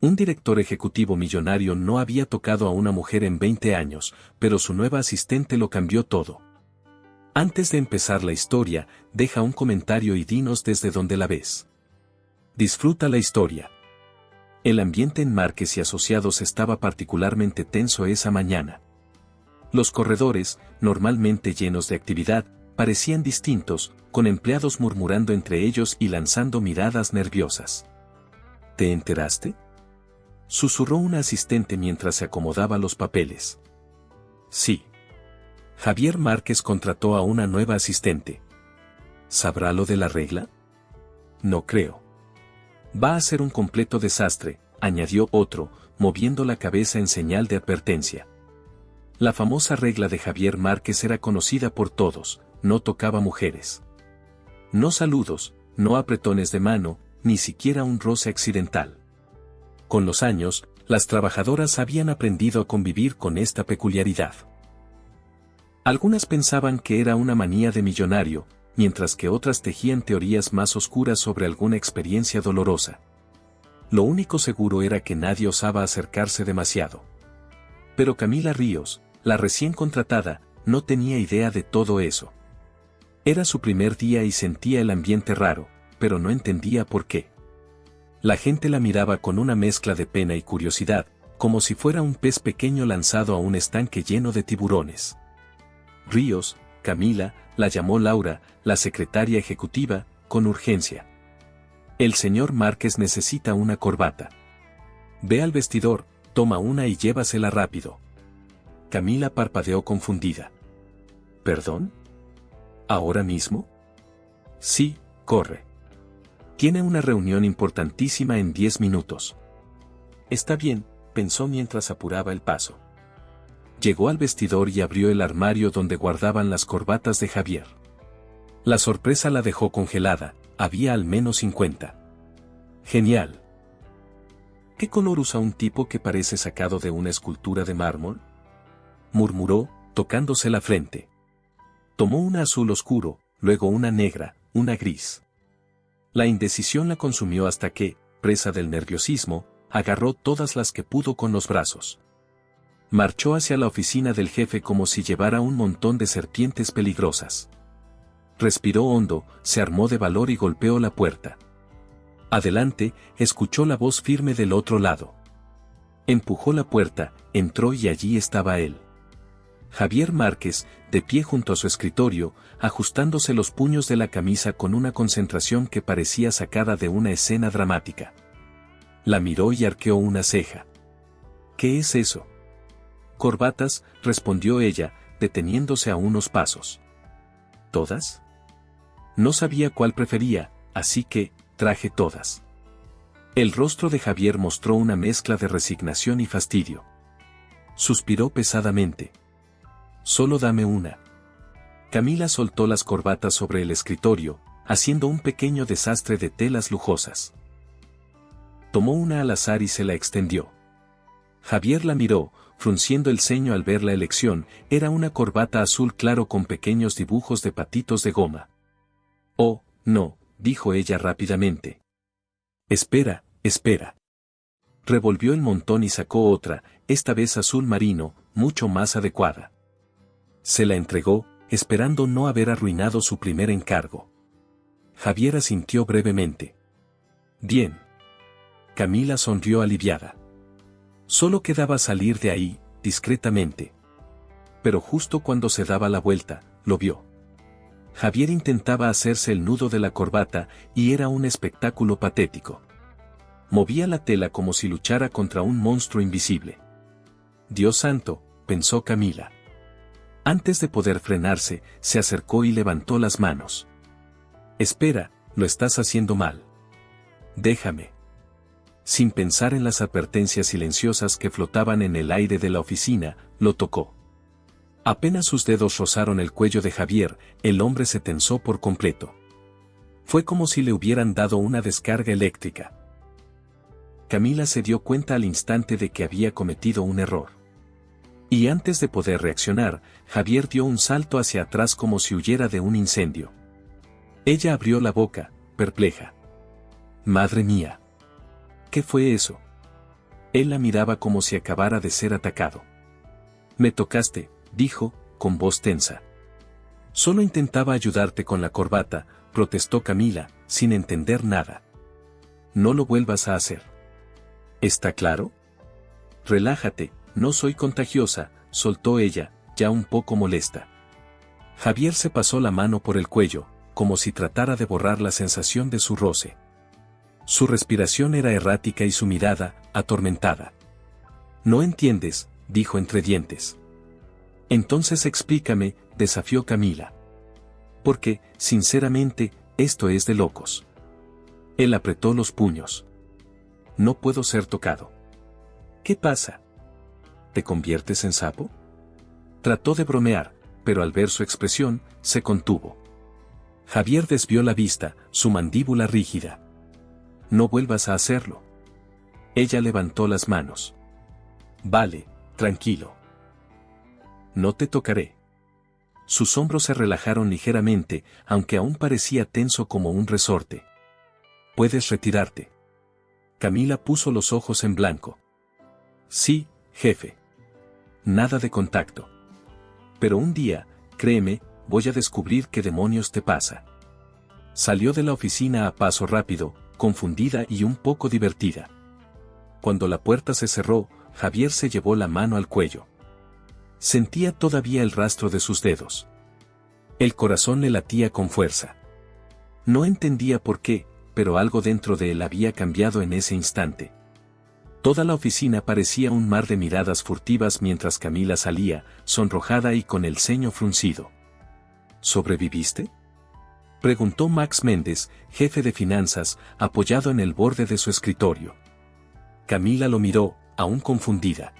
Un director ejecutivo millonario no había tocado a una mujer en 20 años, pero su nueva asistente lo cambió todo. Antes de empezar la historia, deja un comentario y dinos desde dónde la ves. Disfruta la historia. El ambiente en Márquez y Asociados estaba particularmente tenso esa mañana. Los corredores, normalmente llenos de actividad, parecían distintos, con empleados murmurando entre ellos y lanzando miradas nerviosas. ¿Te enteraste?, susurró una asistente mientras se acomodaba los papeles. Sí. Javier Márquez contrató a una nueva asistente. ¿Sabrá lo de la regla? No creo. Va a ser un completo desastre, añadió otro, moviendo la cabeza en señal de advertencia. La famosa regla de Javier Márquez era conocida por todos: no tocaba mujeres. No saludos, no apretones de mano, ni siquiera un roce accidental. Con los años, las trabajadoras habían aprendido a convivir con esta peculiaridad. Algunas pensaban que era una manía de millonario, mientras que otras tejían teorías más oscuras sobre alguna experiencia dolorosa. Lo único seguro era que nadie osaba acercarse demasiado. Pero Camila Ríos, la recién contratada, no tenía idea de todo eso. Era su primer día y sentía el ambiente raro, pero no entendía por qué. La gente la miraba con una mezcla de pena y curiosidad, como si fuera un pez pequeño lanzado a un estanque lleno de tiburones. Ríos, Camila, la llamó Laura, la secretaria ejecutiva, con urgencia. El señor Márquez necesita una corbata. Ve al vestidor, toma una y llévasela rápido. Camila parpadeó confundida. ¿Perdón? ¿Ahora mismo? Sí, corre. Tiene una reunión importantísima en 10 minutos. Está bien, pensó mientras apuraba el paso. Llegó al vestidor y abrió el armario donde guardaban las corbatas de Javier. La sorpresa la dejó congelada, había al menos 50. Genial. ¿Qué color usa un tipo que parece sacado de una escultura de mármol?, murmuró, tocándose la frente. Tomó una azul oscuro, luego una negra, una gris. La indecisión la consumió hasta que, presa del nerviosismo, agarró todas las que pudo con los brazos. Marchó hacia la oficina del jefe como si llevara un montón de serpientes peligrosas. Respiró hondo, se armó de valor y golpeó la puerta. Adelante, escuchó la voz firme del otro lado. Empujó la puerta, entró y allí estaba él. Javier Márquez, de pie junto a su escritorio, ajustándose los puños de la camisa con una concentración que parecía sacada de una escena dramática. La miró y arqueó una ceja. ¿Qué es eso? Corbatas, respondió ella, deteniéndose a unos pasos. ¿Todas? No sabía cuál prefería, así que, traje todas. El rostro de Javier mostró una mezcla de resignación y fastidio. Suspiró pesadamente. Solo dame una. Camila soltó las corbatas sobre el escritorio, haciendo un pequeño desastre de telas lujosas. Tomó una al azar y se la extendió. Javier la miró, frunciendo el ceño al ver la elección. Era una corbata azul claro con pequeños dibujos de patitos de goma. Oh, no, dijo ella rápidamente. Espera, espera. Revolvió el montón y sacó otra, esta vez azul marino, mucho más adecuada. Se la entregó, esperando no haber arruinado su primer encargo. Javier asintió brevemente. Bien. Camila sonrió aliviada. Solo quedaba salir de ahí, discretamente. Pero justo cuando se daba la vuelta, lo vio. Javier intentaba hacerse el nudo de la corbata, y era un espectáculo patético. Movía la tela como si luchara contra un monstruo invisible. Dios santo, pensó Camila. Antes de poder frenarse, se acercó y levantó las manos. Espera, lo estás haciendo mal. Déjame. Sin pensar en las advertencias silenciosas que flotaban en el aire de la oficina, lo tocó. Apenas sus dedos rozaron el cuello de Javier, el hombre se tensó por completo. Fue como si le hubieran dado una descarga eléctrica. Camila se dio cuenta al instante de que había cometido un error. Y antes de poder reaccionar, Javier dio un salto hacia atrás como si huyera de un incendio. Ella abrió la boca, perpleja. Madre mía. ¿Qué fue eso? Él la miraba como si acabara de ser atacado. Me tocaste, dijo, con voz tensa. Solo intentaba ayudarte con la corbata, protestó Camila, sin entender nada. No lo vuelvas a hacer. ¿Está claro? Relájate, no soy contagiosa, soltó ella, ya un poco molesta. Javier se pasó la mano por el cuello, como si tratara de borrar la sensación de su roce. Su respiración era errática y su mirada, atormentada. No entiendes, dijo entre dientes. Entonces explícame, desafió Camila. Porque, sinceramente, esto es de locos. Él apretó los puños. No puedo ser tocado. ¿Qué pasa? ¿Te conviertes en sapo? Trató de bromear, pero al ver su expresión, se contuvo. Javier desvió la vista, su mandíbula rígida. No vuelvas a hacerlo. Ella levantó las manos. Vale, tranquilo. No te tocaré. Sus hombros se relajaron ligeramente, aunque aún parecía tenso como un resorte. Puedes retirarte. Camila puso los ojos en blanco. Sí, jefe. Nada de contacto. Pero un día, créeme, voy a descubrir qué demonios te pasa. Salió de la oficina a paso rápido, confundida y un poco divertida. Cuando la puerta se cerró, Javier se llevó la mano al cuello. Sentía todavía el rastro de sus dedos. El corazón le latía con fuerza. No entendía por qué, pero algo dentro de él había cambiado en ese instante. Toda la oficina parecía un mar de miradas furtivas mientras Camila salía, sonrojada y con el ceño fruncido. ¿Sobreviviste?, preguntó Max Méndez, jefe de finanzas, apoyado en el borde de su escritorio. Camila lo miró, aún confundida.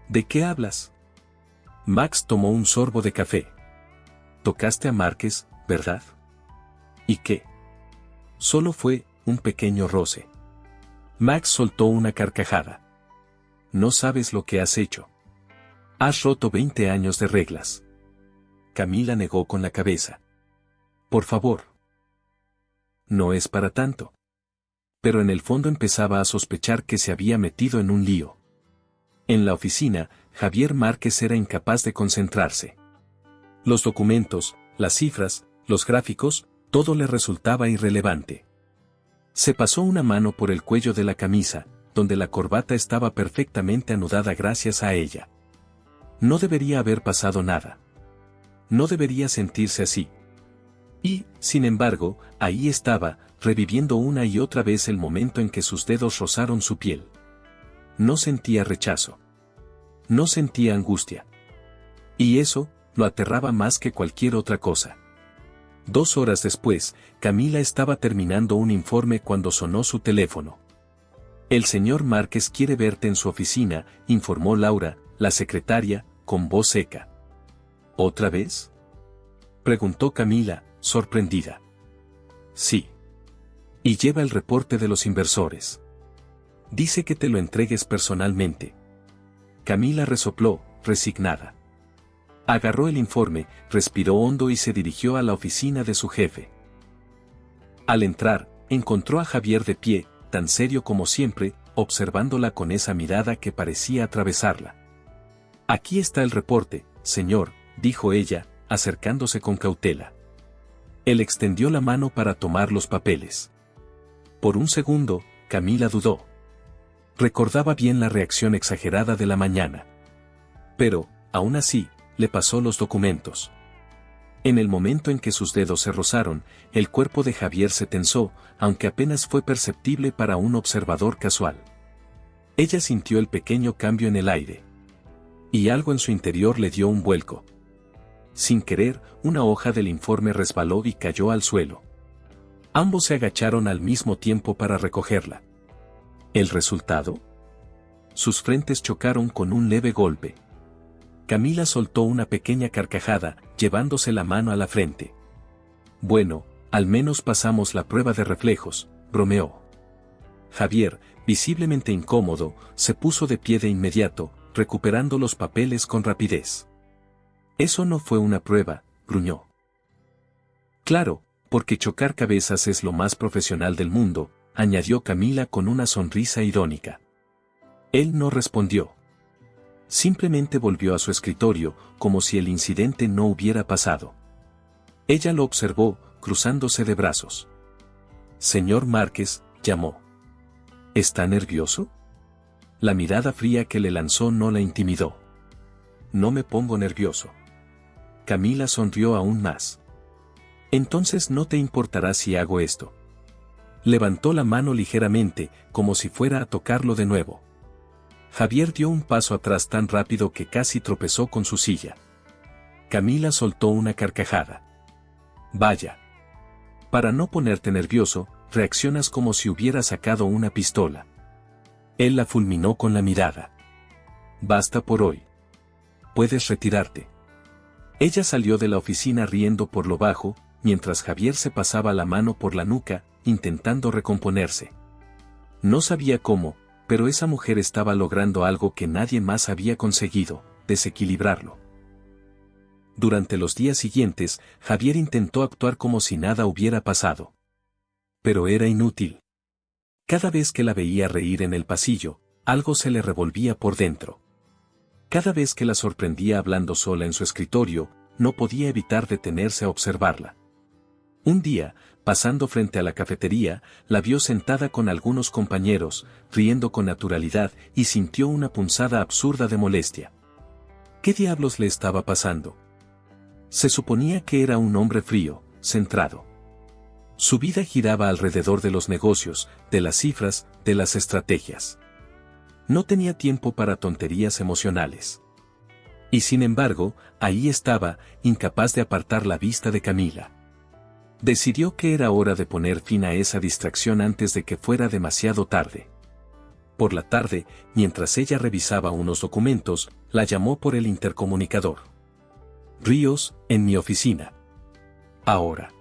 ¿De qué hablas? Max tomó un sorbo de café. Tocaste a Márquez, ¿verdad? ¿Y qué? Solo fue un pequeño roce. Max soltó una carcajada. No sabes lo que has hecho. Has roto 20 años de reglas. Camila negó con la cabeza. Por favor. No es para tanto. Pero en el fondo empezaba a sospechar que se había metido en un lío. En la oficina, Javier Márquez era incapaz de concentrarse. Los documentos, las cifras, los gráficos, todo le resultaba irrelevante. Se pasó una mano por el cuello de la camisa, donde la corbata estaba perfectamente anudada gracias a ella. No debería haber pasado nada. No debería sentirse así. Y, sin embargo, ahí estaba, reviviendo una y otra vez el momento en que sus dedos rozaron su piel. No sentía rechazo. No sentía angustia. Y eso, lo aterraba más que cualquier otra cosa. 2 horas después, Camila estaba terminando un informe cuando sonó su teléfono. El señor Márquez quiere verte en su oficina, informó Laura, la secretaria, con voz seca. ¿Otra vez?, preguntó Camila, sorprendida. Sí. Y lleva el reporte de los inversores. Dice que te lo entregues personalmente. Camila resopló, resignada. Agarró el informe, respiró hondo y se dirigió a la oficina de su jefe. Al entrar, encontró a Javier de pie, tan serio como siempre, observándola con esa mirada que parecía atravesarla. Aquí está el reporte, señor, dijo ella, acercándose con cautela. Él extendió la mano para tomar los papeles. Por un segundo, Camila dudó. Recordaba bien la reacción exagerada de la mañana. Pero, aún así, le pasó los documentos. En el momento en que sus dedos se rozaron, el cuerpo de Javier se tensó, aunque apenas fue perceptible para un observador casual. Ella sintió el pequeño cambio en el aire. Y algo en su interior le dio un vuelco. Sin querer, una hoja del informe resbaló y cayó al suelo. Ambos se agacharon al mismo tiempo para recogerla. ¿El resultado? Sus frentes chocaron con un leve golpe. Camila soltó una pequeña carcajada, llevándose la mano a la frente. Bueno, al menos pasamos la prueba de reflejos, bromeó. Javier, visiblemente incómodo, se puso de pie de inmediato, recuperando los papeles con rapidez. Eso no fue una prueba, gruñó. Claro, porque chocar cabezas es lo más profesional del mundo, añadió Camila con una sonrisa irónica. Él no respondió. Simplemente volvió a su escritorio, como si el incidente no hubiera pasado. Ella lo observó, cruzándose de brazos. Señor Márquez, llamó. ¿Está nervioso? La mirada fría que le lanzó no la intimidó. No me pongo nervioso. Camila sonrió aún más. Entonces no te importará si hago esto. Levantó la mano ligeramente, como si fuera a tocarlo de nuevo. Javier dio un paso atrás tan rápido que casi tropezó con su silla. Camila soltó una carcajada. Vaya. Para no ponerte nervioso, reaccionas como si hubiera sacado una pistola. Él la fulminó con la mirada. Basta por hoy. Puedes retirarte. Ella salió de la oficina riendo por lo bajo, mientras Javier se pasaba la mano por la nuca, intentando recomponerse. No sabía cómo, pero esa mujer estaba logrando algo que nadie más había conseguido, desequilibrarlo. Durante los días siguientes, Javier intentó actuar como si nada hubiera pasado. Pero era inútil. Cada vez que la veía reír en el pasillo, algo se le revolvía por dentro. Cada vez que la sorprendía hablando sola en su escritorio, no podía evitar detenerse a observarla. Un día, pasando frente a la cafetería, la vio sentada con algunos compañeros, riendo con naturalidad, y sintió una punzada absurda de molestia. ¿Qué diablos le estaba pasando? Se suponía que era un hombre frío, centrado. Su vida giraba alrededor de los negocios, de las cifras, de las estrategias. No tenía tiempo para tonterías emocionales. Y sin embargo, ahí estaba, incapaz de apartar la vista de Camila. Decidió que era hora de poner fin a esa distracción antes de que fuera demasiado tarde. Por la tarde, mientras ella revisaba unos documentos, la llamó por el intercomunicador. Ríos, en mi oficina. Ahora.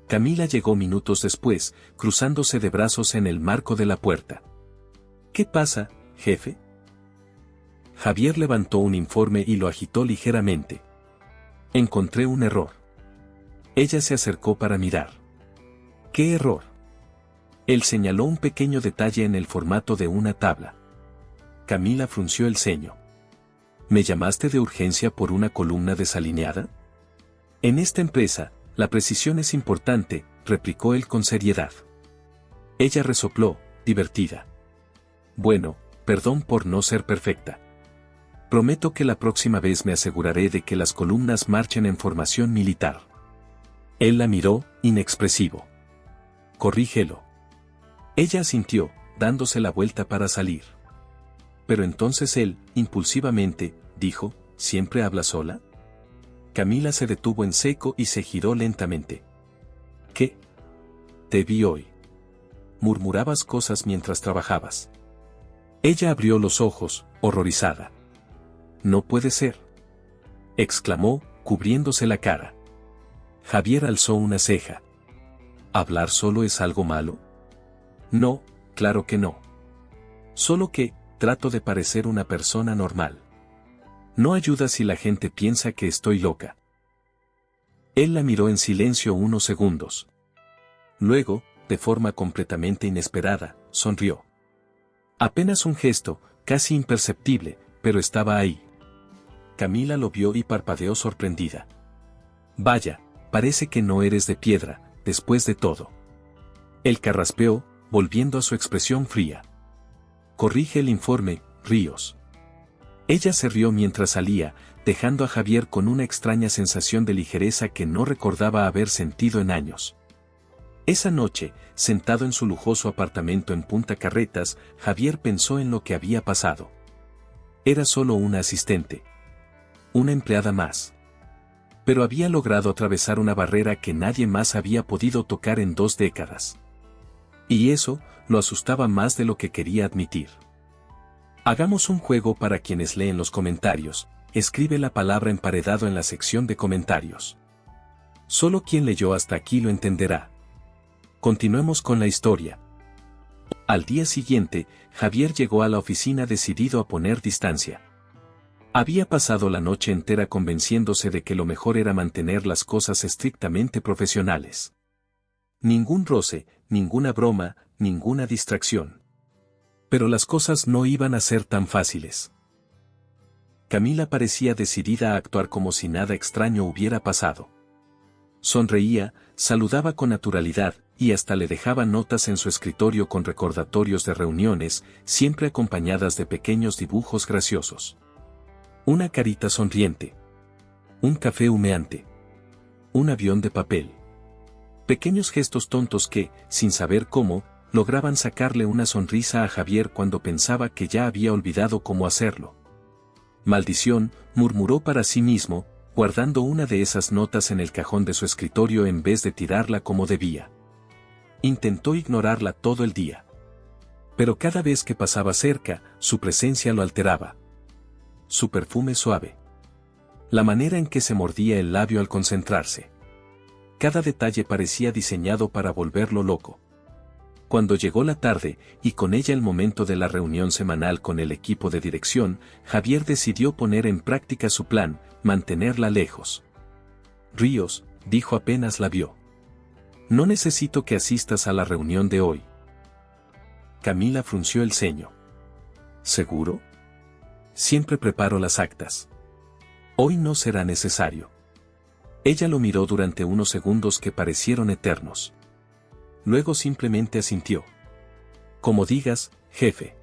Camila llegó minutos después, cruzándose de brazos en el marco de la puerta. ¿Qué pasa, jefe? Javier levantó un informe y lo agitó ligeramente. Encontré un error. Ella se acercó para mirar. ¿Qué error? Él señaló un pequeño detalle en el formato de una tabla. Camila frunció el ceño. ¿Me llamaste de urgencia por una columna desalineada? En esta empresa, la precisión es importante, replicó él con seriedad. Ella resopló, divertida. Bueno, perdón por no ser perfecta. Prometo que la próxima vez me aseguraré de que las columnas marchen en formación militar. Él la miró, inexpresivo. Corrígelo. Ella asintió, dándose la vuelta para salir. Pero entonces él, impulsivamente, dijo, ¿siempre habla sola? Camila se detuvo en seco y se giró lentamente. ¿Qué? Te vi hoy. Murmurabas cosas mientras trabajabas. Ella abrió los ojos, horrorizada. No puede ser. Exclamó, cubriéndose la cara. Javier alzó una ceja. ¿Hablar solo es algo malo? No, claro que no. Solo que, trato de parecer una persona normal. No ayuda si la gente piensa que estoy loca. Él la miró en silencio unos segundos. Luego, de forma completamente inesperada, sonrió. Apenas un gesto, casi imperceptible, pero estaba ahí. Camila lo vio y parpadeó sorprendida. Vaya, parece que no eres de piedra, después de todo. Él carraspeó, volviendo a su expresión fría. Corrige el informe, Ríos. Ella se rió mientras salía, dejando a Javier con una extraña sensación de ligereza que no recordaba haber sentido en años. Esa noche, sentado en su lujoso apartamento en Punta Carretas, Javier pensó en lo que había pasado. Era solo una asistente. Una empleada más. Pero había logrado atravesar una barrera que nadie más había podido tocar en 2 décadas. Y eso, lo asustaba más de lo que quería admitir. Hagamos un juego para quienes leen los comentarios. Escribe la palabra emparedado en la sección de comentarios. Solo quien leyó hasta aquí lo entenderá. Continuemos con la historia. Al día siguiente, Javier llegó a la oficina decidido a poner distancia. Había pasado la noche entera convenciéndose de que lo mejor era mantener las cosas estrictamente profesionales. Ningún roce, ninguna broma, ninguna distracción. Pero las cosas no iban a ser tan fáciles. Camila parecía decidida a actuar como si nada extraño hubiera pasado. Sonreía, saludaba con naturalidad, y hasta le dejaba notas en su escritorio con recordatorios de reuniones, siempre acompañadas de pequeños dibujos graciosos. Una carita sonriente. Un café humeante. Un avión de papel. Pequeños gestos tontos que, sin saber cómo, lograban sacarle una sonrisa a Javier cuando pensaba que ya había olvidado cómo hacerlo. Maldición, murmuró para sí mismo, guardando una de esas notas en el cajón de su escritorio en vez de tirarla como debía. Intentó ignorarla todo el día. Pero cada vez que pasaba cerca, su presencia lo alteraba. Su perfume suave. La manera en que se mordía el labio al concentrarse. Cada detalle parecía diseñado para volverlo loco. Cuando llegó la tarde, y con ella el momento de la reunión semanal con el equipo de dirección, Javier decidió poner en práctica su plan, mantenerla lejos. Ríos, dijo apenas la vio. No necesito que asistas a la reunión de hoy. Camila frunció el ceño. ¿Seguro? Siempre preparo las actas. Hoy no será necesario. Ella lo miró durante unos segundos que parecieron eternos. Luego simplemente asintió. Como digas, jefe.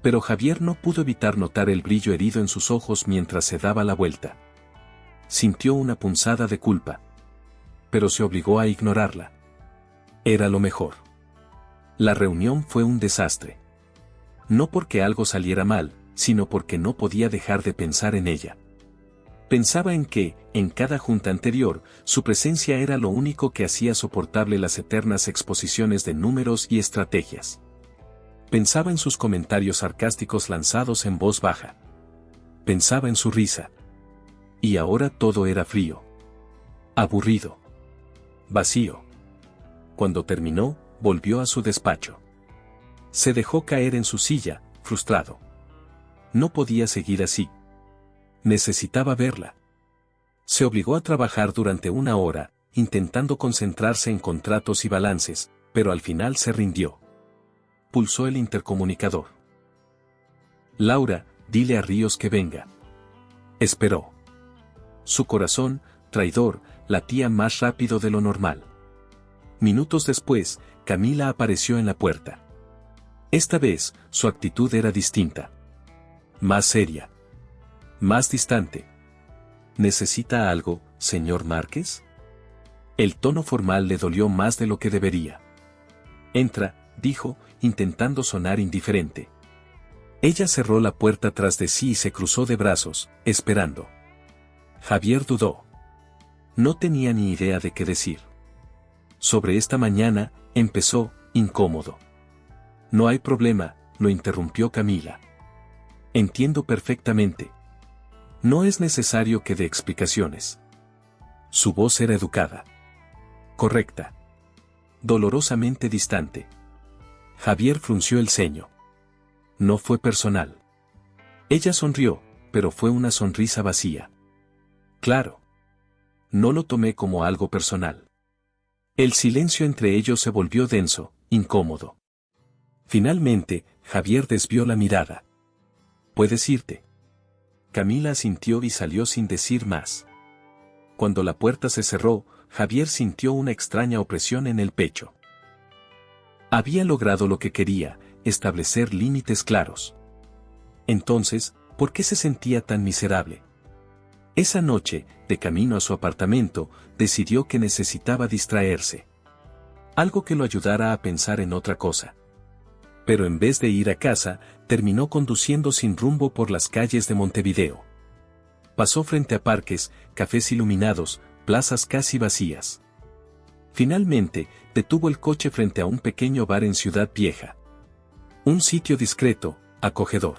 Pero Javier no pudo evitar notar el brillo herido en sus ojos mientras se daba la vuelta. Sintió una punzada de culpa. Pero se obligó a ignorarla. Era lo mejor. La reunión fue un desastre. No porque algo saliera mal, sino porque no podía dejar de pensar en ella. Pensaba en que, en cada junta anterior, su presencia era lo único que hacía soportable las eternas exposiciones de números y estrategias. Pensaba en sus comentarios sarcásticos lanzados en voz baja. Pensaba en su risa. Y ahora todo era frío. Aburrido. Vacío. Cuando terminó, volvió a su despacho. Se dejó caer en su silla, frustrado. No podía seguir así. Necesitaba verla. Se obligó a trabajar durante 1 hora, intentando concentrarse en contratos y balances, pero al final se rindió. Pulsó el intercomunicador. Laura, dile a Ríos que venga. Esperó. Su corazón, traidor, latía más rápido de lo normal. Minutos después, Camila apareció en la puerta. Esta vez, su actitud era distinta. Más seria. Más distante. ¿Necesita algo, señor Márquez? El tono formal le dolió más de lo que debería. Entra, dijo, intentando sonar indiferente. Ella cerró la puerta tras de sí y se cruzó de brazos, esperando. Javier dudó. No tenía ni idea de qué decir. Sobre esta mañana, empezó, incómodo. No hay problema, lo interrumpió Camila. Entiendo perfectamente. No es necesario que dé explicaciones. Su voz era educada. Correcta. Dolorosamente distante. Javier frunció el ceño. No fue personal. Ella sonrió, pero fue una sonrisa vacía. Claro. No lo tomé como algo personal. El silencio entre ellos se volvió denso, incómodo. Finalmente, Javier desvió la mirada. ¿Puedes irte? Camila asintió y salió sin decir más. Cuando la puerta se cerró, Javier sintió una extraña opresión en el pecho. Había logrado lo que quería, establecer límites claros. Entonces, ¿por qué se sentía tan miserable? Esa noche, de camino a su apartamento, decidió que necesitaba distraerse. Algo que lo ayudara a pensar en otra cosa. Pero en vez de ir a casa, terminó conduciendo sin rumbo por las calles de Montevideo. Pasó frente a parques, cafés iluminados, plazas casi vacías. Finalmente, detuvo el coche frente a un pequeño bar en Ciudad Vieja. Un sitio discreto, acogedor.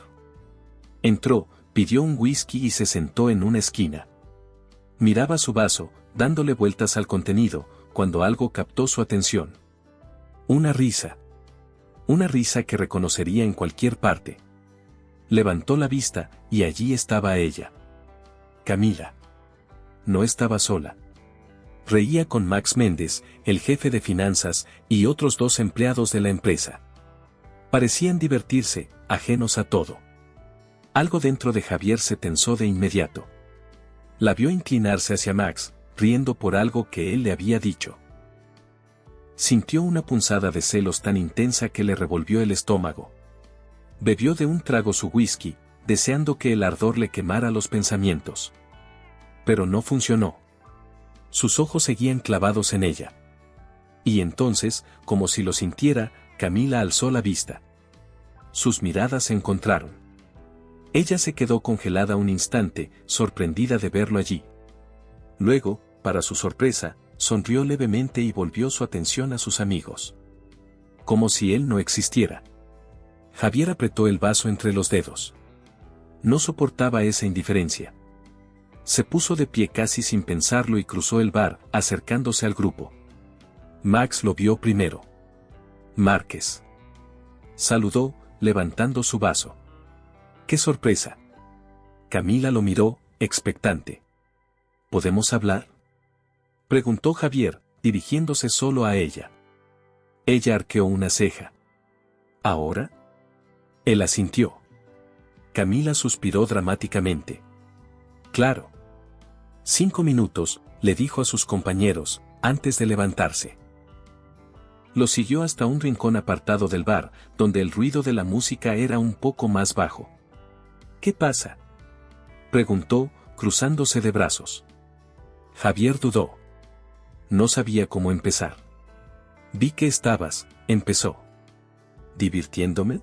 Entró, pidió un whisky y se sentó en una esquina. Miraba su vaso, dándole vueltas al contenido, cuando algo captó su atención. Una risa. Una risa que reconocería en cualquier parte. Levantó la vista, y allí estaba ella. Camila. No estaba sola. Reía con Max Méndez, el jefe de finanzas, y otros 2 empleados de la empresa. Parecían divertirse, ajenos a todo. Algo dentro de Javier se tensó de inmediato. La vio inclinarse hacia Max, riendo por algo que él le había dicho. Sintió una punzada de celos tan intensa que le revolvió el estómago. Bebió de un trago su whisky, deseando que el ardor le quemara los pensamientos. Pero no funcionó. Sus ojos seguían clavados en ella. Y entonces, como si lo sintiera, Camila alzó la vista. Sus miradas se encontraron. Ella se quedó congelada un instante, sorprendida de verlo allí. Luego, para su sorpresa, sonrió levemente y volvió su atención a sus amigos. Como si él no existiera. Javier apretó el vaso entre los dedos. No soportaba esa indiferencia. Se puso de pie casi sin pensarlo y cruzó el bar, acercándose al grupo. Max lo vio primero. Márquez. Saludó, levantando su vaso. ¡Qué sorpresa! Camila lo miró, expectante. ¿Podemos hablar?, preguntó Javier, dirigiéndose solo a ella. Ella arqueó una ceja. ¿Ahora? Él asintió. Camila suspiró dramáticamente. Claro. 5 minutos, le dijo a sus compañeros, antes de levantarse. Lo siguió hasta un rincón apartado del bar, donde el ruido de la música era un poco más bajo. ¿Qué pasa?, preguntó, cruzándose de brazos. Javier dudó. No sabía cómo empezar. Vi que estabas, empezó. ¿Divirtiéndome?,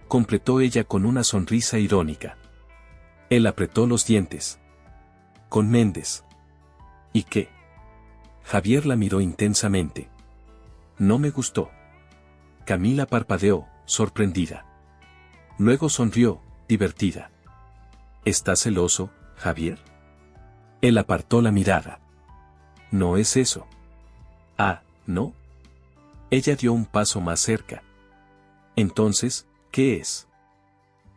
completó ella con una sonrisa irónica. Él apretó los dientes. Con Méndez. ¿Y qué? Javier la miró intensamente. No me gustó. Camila parpadeó, sorprendida. Luego sonrió, divertida. ¿Estás celoso, Javier? Él apartó la mirada. No es eso. Ah, ¿no? Ella dio un paso más cerca. Entonces, ¿qué es?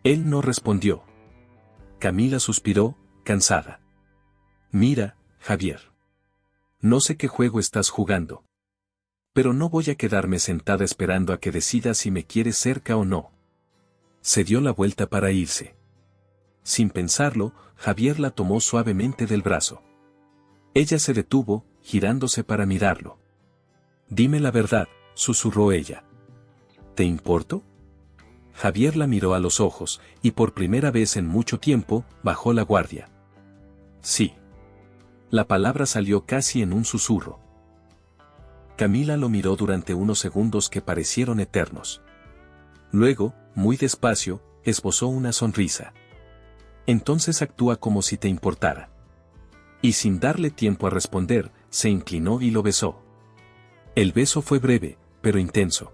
Él no respondió. Camila suspiró, cansada. Mira, Javier. No sé qué juego estás jugando. Pero no voy a quedarme sentada esperando a que decidas si me quieres cerca o no. Se dio la vuelta para irse. Sin pensarlo, Javier la tomó suavemente del brazo. Ella se detuvo, girándose para mirarlo. Dime la verdad, susurró ella. ¿Te importo? Javier la miró a los ojos, y por primera vez en mucho tiempo, bajó la guardia. Sí. La palabra salió casi en un susurro. Camila lo miró durante unos segundos que parecieron eternos. Luego, muy despacio, esbozó una sonrisa. Entonces actúa como si te importara. Y sin darle tiempo a responder, se inclinó y lo besó. El beso fue breve, pero intenso.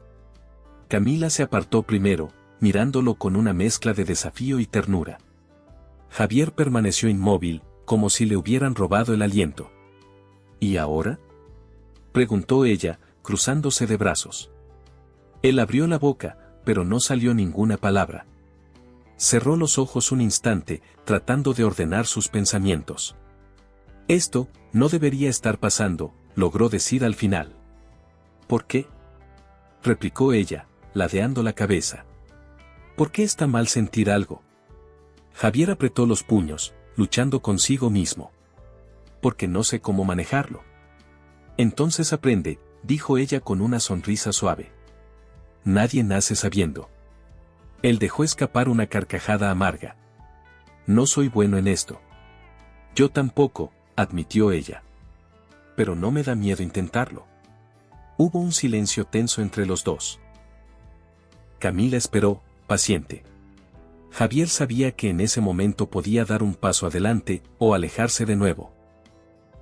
Camila se apartó primero, mirándolo con una mezcla de desafío y ternura. Javier permaneció inmóvil, como si le hubieran robado el aliento. ¿Y ahora?, preguntó ella, cruzándose de brazos. Él abrió la boca, pero no salió ninguna palabra. Cerró los ojos un instante, tratando de ordenar sus pensamientos. Esto no debería estar pasando, logró decir al final. ¿Por qué?, replicó ella, ladeando la cabeza. ¿Por qué está mal sentir algo? Javier apretó los puños, luchando consigo mismo. Porque no sé cómo manejarlo. Entonces aprende, dijo ella con una sonrisa suave. Nadie nace sabiendo. Él dejó escapar una carcajada amarga. No soy bueno en esto. Yo tampoco, admitió ella. Pero no me da miedo intentarlo. Hubo un silencio tenso entre los dos. Camila esperó, paciente. Javier sabía que en ese momento podía dar un paso adelante o alejarse de nuevo.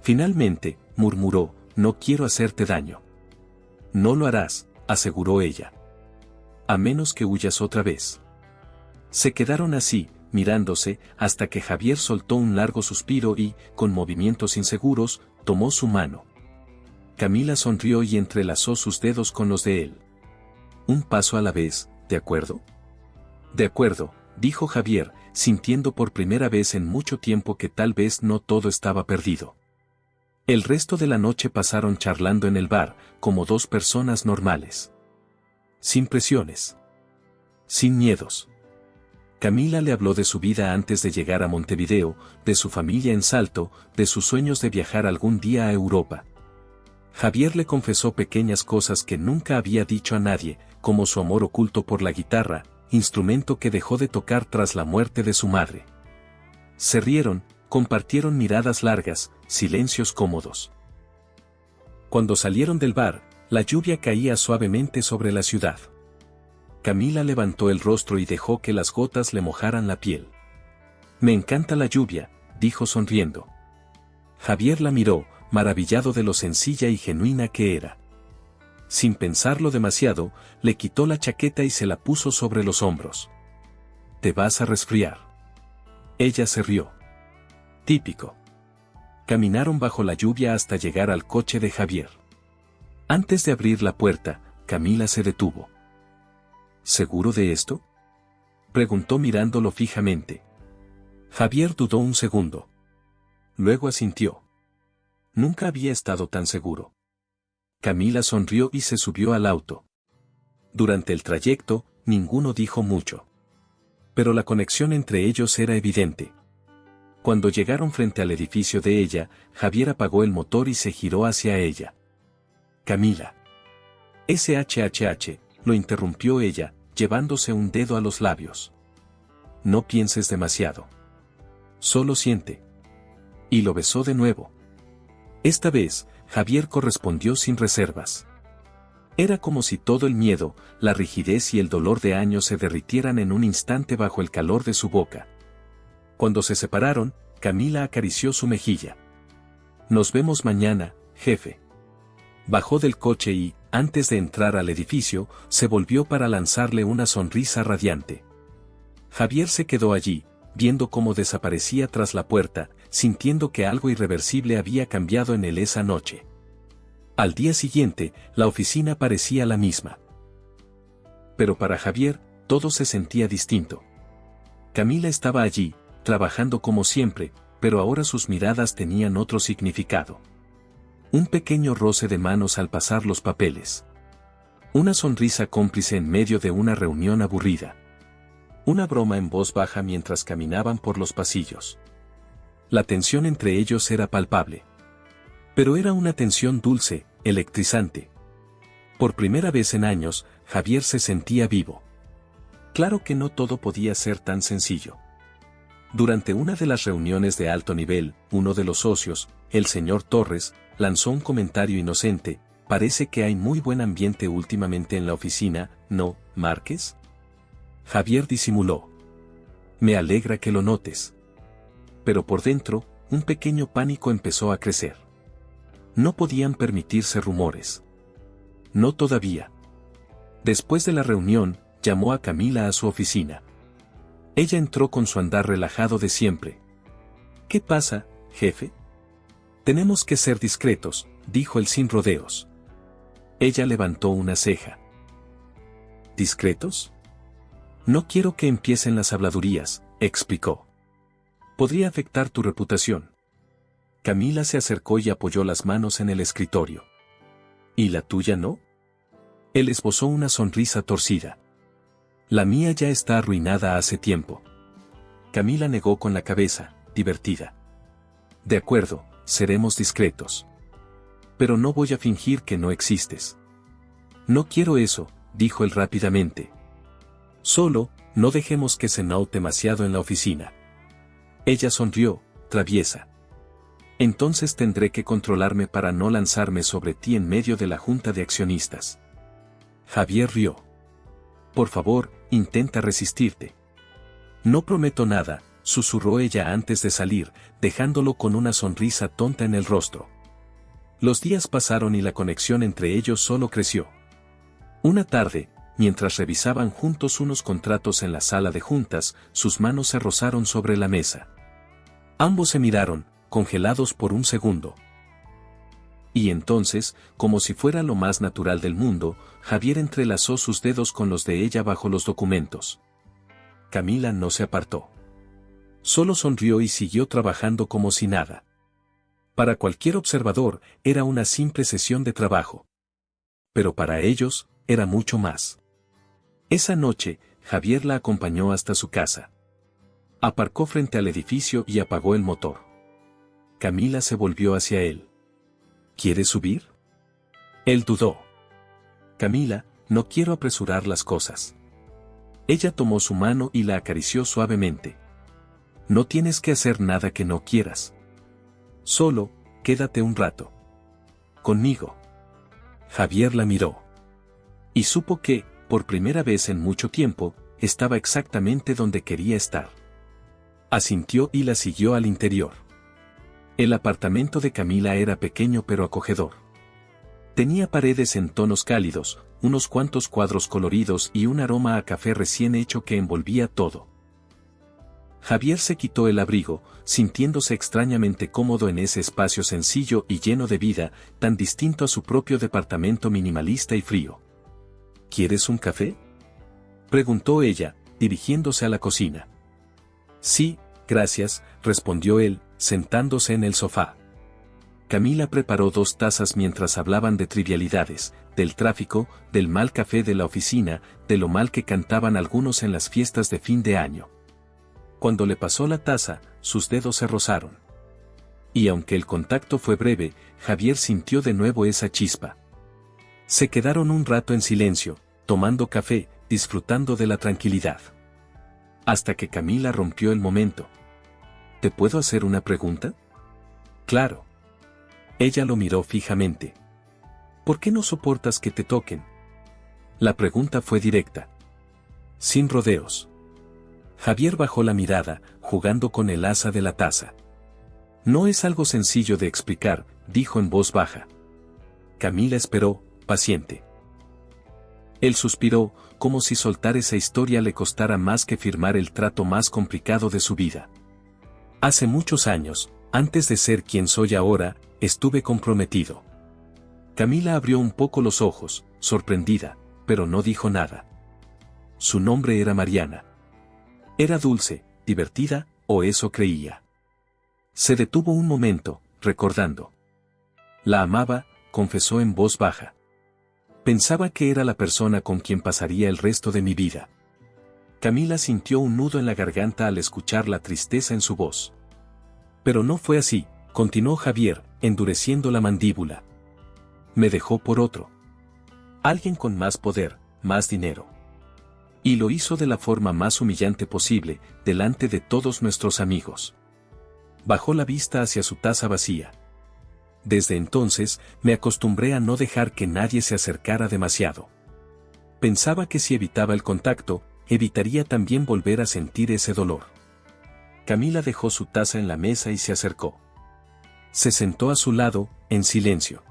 Finalmente, murmuró, no quiero hacerte daño. No lo harás, aseguró ella. A menos que huyas otra vez. Se quedaron así, mirándose, hasta que Javier soltó un largo suspiro y, con movimientos inseguros, tomó su mano. Camila sonrió y entrelazó sus dedos con los de él. Un paso a la vez, ¿de acuerdo? De acuerdo, dijo Javier, sintiendo por primera vez en mucho tiempo que tal vez no todo estaba perdido. El resto de la noche pasaron charlando en el bar, como dos personas normales. Sin presiones. sin miedos. Camila le habló de su vida antes de llegar a Montevideo, de su familia en Salto, de sus sueños de viajar algún día a Europa. Javier le confesó pequeñas cosas que nunca había dicho a nadie, como su amor oculto por la guitarra, instrumento que dejó de tocar tras la muerte de su madre. Se rieron, compartieron miradas largas, silencios cómodos. Cuando salieron del bar, la lluvia caía suavemente sobre la ciudad. Camila levantó el rostro y dejó que las gotas le mojaran la piel. «Me encanta la lluvia», dijo sonriendo. Javier la miró, maravillado de lo sencilla y genuina que era. Sin pensarlo demasiado, le quitó la chaqueta y se la puso sobre los hombros. «Te vas a resfriar». Ella se rió. Típico. Caminaron bajo la lluvia hasta llegar al coche de Javier. Antes de abrir la puerta, Camila se detuvo. ¿Seguro de esto?, preguntó mirándolo fijamente. Javier dudó un segundo. Luego asintió. Nunca había estado tan seguro. Camila sonrió y se subió al auto. Durante el trayecto, ninguno dijo mucho. Pero la conexión entre ellos era evidente. Cuando llegaron frente al edificio de ella, Javier apagó el motor y se giró hacia ella. «Camila». «SHHH», lo interrumpió ella, llevándose un dedo a los labios. «No pienses demasiado. Solo siente». Y lo besó de nuevo. Esta vez, Javier correspondió sin reservas. Era como si todo el miedo, la rigidez y el dolor de años se derritieran en un instante bajo el calor de su boca. Cuando se separaron, Camila acarició su mejilla. «Nos vemos mañana, jefe». Bajó del coche y, antes de entrar al edificio, se volvió para lanzarle una sonrisa radiante. Javier se quedó allí, viendo cómo desaparecía tras la puerta, sintiendo que algo irreversible había cambiado en él esa noche. Al día siguiente, la oficina parecía la misma. Pero para Javier, todo se sentía distinto. Camila estaba allí, trabajando como siempre, pero ahora sus miradas tenían otro significado. Un pequeño roce de manos al pasar los papeles. Una sonrisa cómplice en medio de una reunión aburrida. Una broma en voz baja mientras caminaban por los pasillos. La tensión entre ellos era palpable. Pero era una tensión dulce, electrizante. Por primera vez en años, Javier se sentía vivo. Claro que no todo podía ser tan sencillo. Durante una de las reuniones de alto nivel, uno de los socios, el señor Torres, lanzó un comentario inocente: «Parece que hay muy buen ambiente últimamente en la oficina, ¿no, Márquez?». Javier disimuló. «Me alegra que lo notes». Pero por dentro, un pequeño pánico empezó a crecer. No podían permitirse rumores. No todavía. Después de la reunión, llamó a Camila a su oficina. Ella entró con su andar relajado de siempre. «¿Qué pasa, jefe?». «Tenemos que ser discretos», dijo él sin rodeos. Ella levantó una ceja. «¿Discretos?». «No quiero que empiecen las habladurías», explicó. «Podría afectar tu reputación». Camila se acercó y apoyó las manos en el escritorio. «¿Y la tuya no?». Él esbozó una sonrisa torcida. «La mía ya está arruinada hace tiempo». Camila negó con la cabeza, divertida. «De acuerdo, seremos discretos. Pero no voy a fingir que no existes». «No quiero eso», dijo él rápidamente. «Solo, no dejemos que se note demasiado en la oficina». Ella sonrió, traviesa. «Entonces tendré que controlarme para no lanzarme sobre ti en medio de la junta de accionistas». Javier rió. «Por favor, intenta resistirte». «No prometo nada», susurró ella antes de salir, dejándolo con una sonrisa tonta en el rostro. Los días pasaron y la conexión entre ellos solo creció. Una tarde, mientras revisaban juntos unos contratos en la sala de juntas, sus manos se rozaron sobre la mesa. Ambos se miraron, congelados por un segundo. Y entonces, como si fuera lo más natural del mundo, Javier entrelazó sus dedos con los de ella bajo los documentos. Camila no se apartó. Solo sonrió y siguió trabajando como si nada. Para cualquier observador, era una simple sesión de trabajo. Pero para ellos, era mucho más. Esa noche, Javier la acompañó hasta su casa. Aparcó frente al edificio y apagó el motor. Camila se volvió hacia él. ¿Quieres subir? Él dudó. Camila, no quiero apresurar las cosas. Ella tomó su mano y la acarició suavemente. No tienes que hacer nada que no quieras. Solo, quédate un rato. Conmigo. Javier la miró. Y supo que, por primera vez en mucho tiempo, estaba exactamente donde quería estar. Asintió y la siguió al interior. El apartamento de Camila era pequeño pero acogedor. Tenía paredes en tonos cálidos, unos cuantos cuadros coloridos y un aroma a café recién hecho que envolvía todo. Javier se quitó el abrigo, sintiéndose extrañamente cómodo en ese espacio sencillo y lleno de vida, tan distinto a su propio departamento minimalista y frío. ¿Quieres un café?, preguntó ella, dirigiéndose a la cocina. Sí, gracias, respondió él, sentándose en el sofá. Camila preparó 2 tazas mientras hablaban de trivialidades, del tráfico, del mal café de la oficina, de lo mal que cantaban algunos en las fiestas de fin de año. Cuando le pasó la taza, sus dedos se rozaron. Y aunque el contacto fue breve, Javier sintió de nuevo esa chispa. Se quedaron un rato en silencio, tomando café, disfrutando de la tranquilidad. Hasta que Camila rompió el momento. ¿Te puedo hacer una pregunta? Claro. Ella lo miró fijamente. ¿Por qué no soportas que te toquen? La pregunta fue directa. Sin rodeos. Javier bajó la mirada, jugando con el asa de la taza. No es algo sencillo de explicar, dijo en voz baja. Camila esperó, paciente. Él suspiró, como si soltar esa historia le costara más que firmar el trato más complicado de su vida. Hace muchos años, antes de ser quien soy ahora, estuve comprometido. Camila abrió un poco los ojos, sorprendida, pero no dijo nada. Su nombre era Mariana. Era dulce, divertida, o eso creía. Se detuvo un momento, recordando. La amaba, confesó en voz baja. Pensaba que era la persona con quien pasaría el resto de mi vida. Camila sintió un nudo en la garganta al escuchar la tristeza en su voz. Pero no fue así, continuó Javier, endureciendo la mandíbula. Me dejó por otro. Alguien con más poder, más dinero. Y lo hizo de la forma más humillante posible, delante de todos nuestros amigos. Bajó la vista hacia su taza vacía. Desde entonces, me acostumbré a no dejar que nadie se acercara demasiado. Pensaba que si evitaba el contacto, evitaría también volver a sentir ese dolor. Camila dejó su taza en la mesa y se acercó. Se sentó a su lado, en silencio.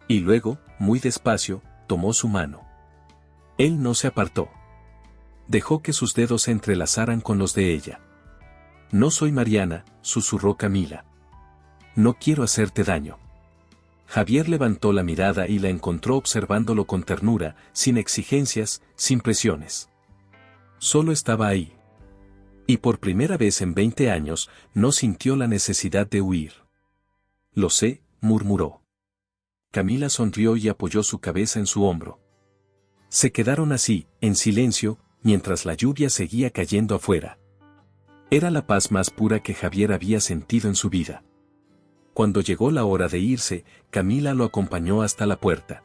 Y luego, muy despacio, tomó su mano. Él no se apartó. Dejó que sus dedos se entrelazaran con los de ella. No soy Mariana, susurró Camila. No quiero hacerte daño. Javier levantó la mirada y la encontró observándolo con ternura, sin exigencias, sin presiones. Solo estaba ahí. Y por primera vez en 20 años, no sintió la necesidad de huir. Lo sé, murmuró. Camila sonrió y apoyó su cabeza en su hombro. Se quedaron así, en silencio, mientras la lluvia seguía cayendo afuera. Era la paz más pura que Javier había sentido en su vida. Cuando llegó la hora de irse, Camila lo acompañó hasta la puerta.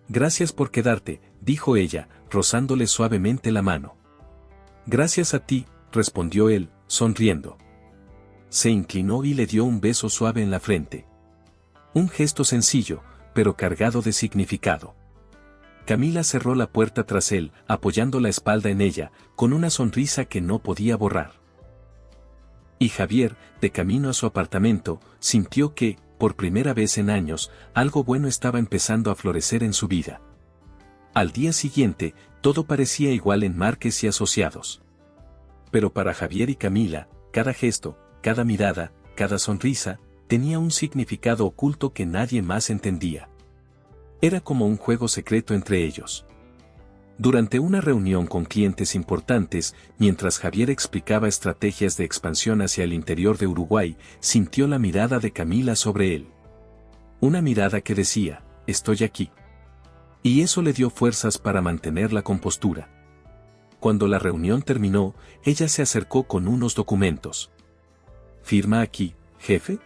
Gracias por quedarte, dijo ella, rozándole suavemente la mano. Gracias a ti, respondió él, sonriendo. Se inclinó y le dio un beso suave en la frente. Un gesto sencillo, pero cargado de significado. Camila cerró la puerta tras él, apoyando la espalda en ella, con una sonrisa que no podía borrar. Y Javier, de camino a su apartamento, sintió que, por primera vez en años, algo bueno estaba empezando a florecer en su vida. Al día siguiente, todo parecía igual en Márquez y Asociados. Pero para Javier y Camila, cada gesto, cada mirada, cada sonrisa, tenía un significado oculto que nadie más entendía. Era como un juego secreto entre ellos. Durante una reunión con clientes importantes, mientras Javier explicaba estrategias de expansión hacia el interior de Uruguay, sintió la mirada de Camila sobre él. Una mirada que decía, estoy aquí. Y eso le dio fuerzas para mantener la compostura. Cuando la reunión terminó, ella se acercó con unos documentos. «¿Firma aquí, jefe?»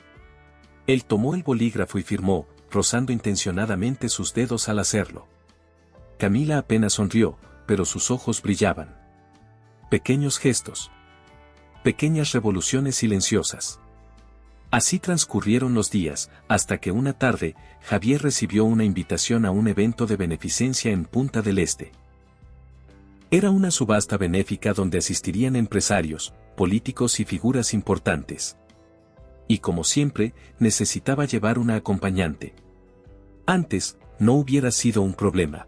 Él tomó el bolígrafo y firmó, rozando intencionadamente sus dedos al hacerlo. Camila apenas sonrió, pero sus ojos brillaban. Pequeños gestos. Pequeñas revoluciones silenciosas. Así transcurrieron los días, hasta que una tarde, Javier recibió una invitación a un evento de beneficencia en Punta del Este. Era una subasta benéfica donde asistirían empresarios, políticos y figuras importantes. Y como siempre, necesitaba llevar una acompañante. Antes, no hubiera sido un problema.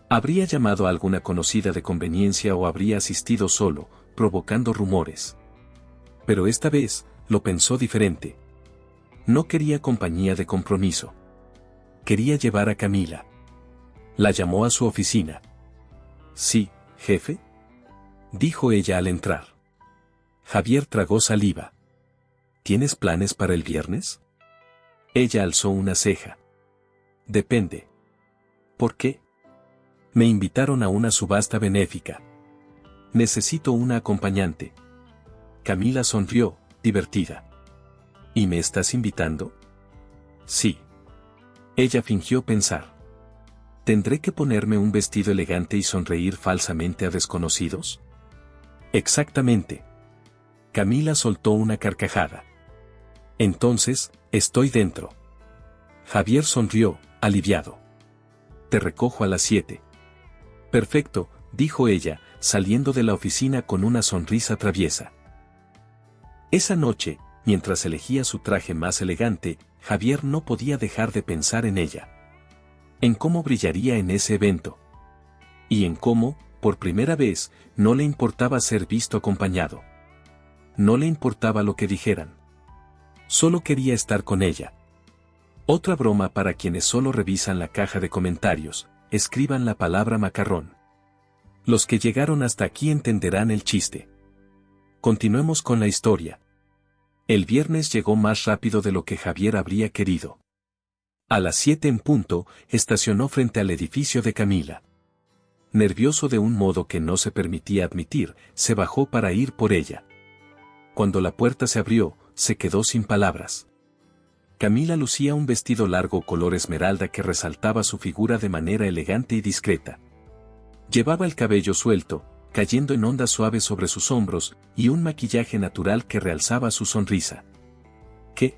Habría llamado a alguna conocida de conveniencia o habría asistido solo, provocando rumores. Pero esta vez, lo pensó diferente. No quería compañía de compromiso. Quería llevar a Camila. La llamó a su oficina. «Sí, jefe», dijo ella al entrar. Javier tragó saliva. «¿Tienes planes para el viernes?» Ella alzó una ceja. «Depende». «¿Por qué?» «Me invitaron a una subasta benéfica. Necesito una acompañante». Camila sonrió, divertida. «¿Y me estás invitando?» «Sí». Ella fingió pensar. ¿Tendré que ponerme un vestido elegante y sonreír falsamente a desconocidos? Exactamente. Camila soltó una carcajada. Entonces, estoy dentro. Javier sonrió, aliviado. Te recojo a las 7. Perfecto, dijo ella, saliendo de la oficina con una sonrisa traviesa. Esa noche, mientras elegía su traje más elegante, Javier no podía dejar de pensar en ella. En cómo brillaría en ese evento. Y en cómo, por primera vez, no le importaba ser visto acompañado. No le importaba lo que dijeran. Solo quería estar con ella. Otra broma para quienes solo revisan la caja de comentarios, escriban la palabra macarrón. Los que llegaron hasta aquí entenderán el chiste. Continuemos con la historia. El viernes llegó más rápido de lo que Javier habría querido. A las 7 en punto, estacionó frente al edificio de Camila. Nervioso de un modo que no se permitía admitir, se bajó para ir por ella. Cuando la puerta se abrió, se quedó sin palabras. Camila lucía un vestido largo color esmeralda que resaltaba su figura de manera elegante y discreta. Llevaba el cabello suelto, cayendo en ondas suaves sobre sus hombros, y un maquillaje natural que realzaba su sonrisa. ¿Qué?,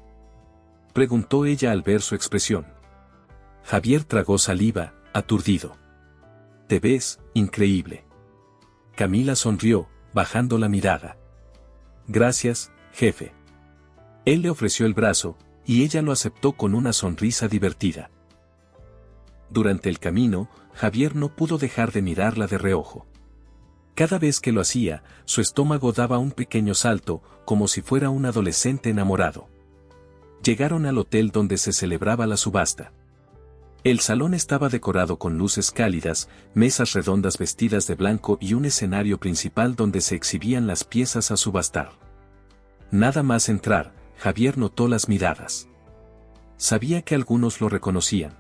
preguntó ella al ver su expresión. Javier tragó saliva, aturdido. Te ves increíble. Camila sonrió, bajando la mirada. Gracias, jefe. Él le ofreció el brazo, y ella lo aceptó con una sonrisa divertida. Durante el camino, Javier no pudo dejar de mirarla de reojo. Cada vez que lo hacía, su estómago daba un pequeño salto, como si fuera un adolescente enamorado. Llegaron al hotel donde se celebraba la subasta. El salón estaba decorado con luces cálidas, mesas redondas vestidas de blanco y un escenario principal donde se exhibían las piezas a subastar. Nada más entrar, Javier notó las miradas. Sabía que algunos lo reconocían.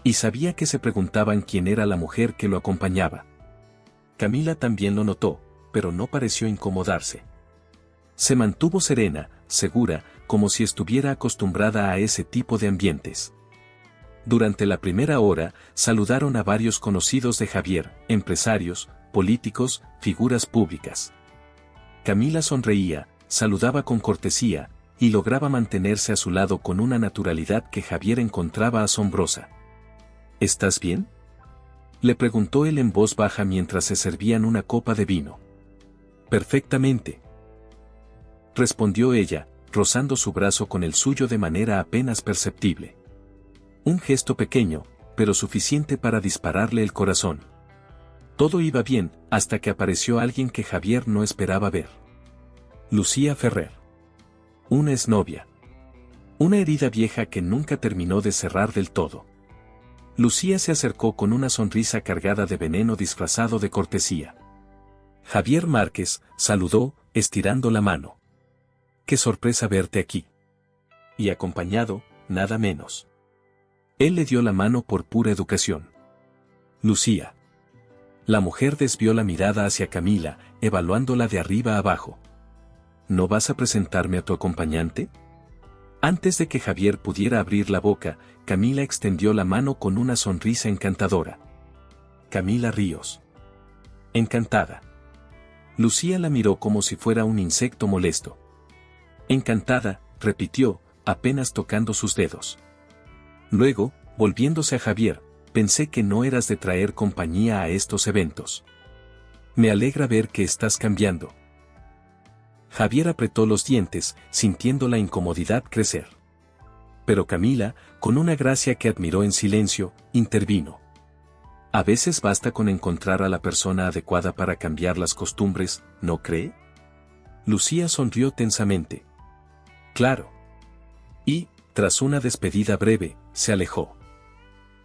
Y sabía que se preguntaban quién era la mujer que lo acompañaba. Camila también lo notó, pero no pareció incomodarse. Se mantuvo serena, segura, como si estuviera acostumbrada a ese tipo de ambientes. Durante la primera hora, saludaron a varios conocidos de Javier, empresarios, políticos, figuras públicas. Camila sonreía, saludaba con cortesía, y lograba mantenerse a su lado con una naturalidad que Javier encontraba asombrosa. ¿Estás bien?, le preguntó él en voz baja mientras se servían una copa de vino. Perfectamente, respondió ella, rozando su brazo con el suyo de manera apenas perceptible. Un gesto pequeño, pero suficiente para dispararle el corazón. Todo iba bien, hasta que apareció alguien que Javier no esperaba ver. Lucía Ferrer. Una exnovia. Una herida vieja que nunca terminó de cerrar del todo. Lucía se acercó con una sonrisa cargada de veneno disfrazado de cortesía. Javier Márquez saludó, estirando la mano. ¡Qué sorpresa verte aquí! Y acompañado, nada menos. Él le dio la mano por pura educación. Lucía. La mujer desvió la mirada hacia Camila, evaluándola de arriba a abajo. ¿No vas a presentarme a tu acompañante? Antes de que Javier pudiera abrir la boca, Camila extendió la mano con una sonrisa encantadora. Camila Ríos. Encantada. Lucía la miró como si fuera un insecto molesto. Encantada, repitió, apenas tocando sus dedos. Luego, volviéndose a Javier, pensé que no eras de traer compañía a estos eventos. Me alegra ver que estás cambiando. Javier apretó los dientes, sintiendo la incomodidad crecer. Pero Camila, con una gracia que admiró en silencio, intervino. A veces basta con encontrar a la persona adecuada para cambiar las costumbres, ¿no cree? Lucía sonrió tensamente. Claro. Y, tras una despedida breve, se alejó.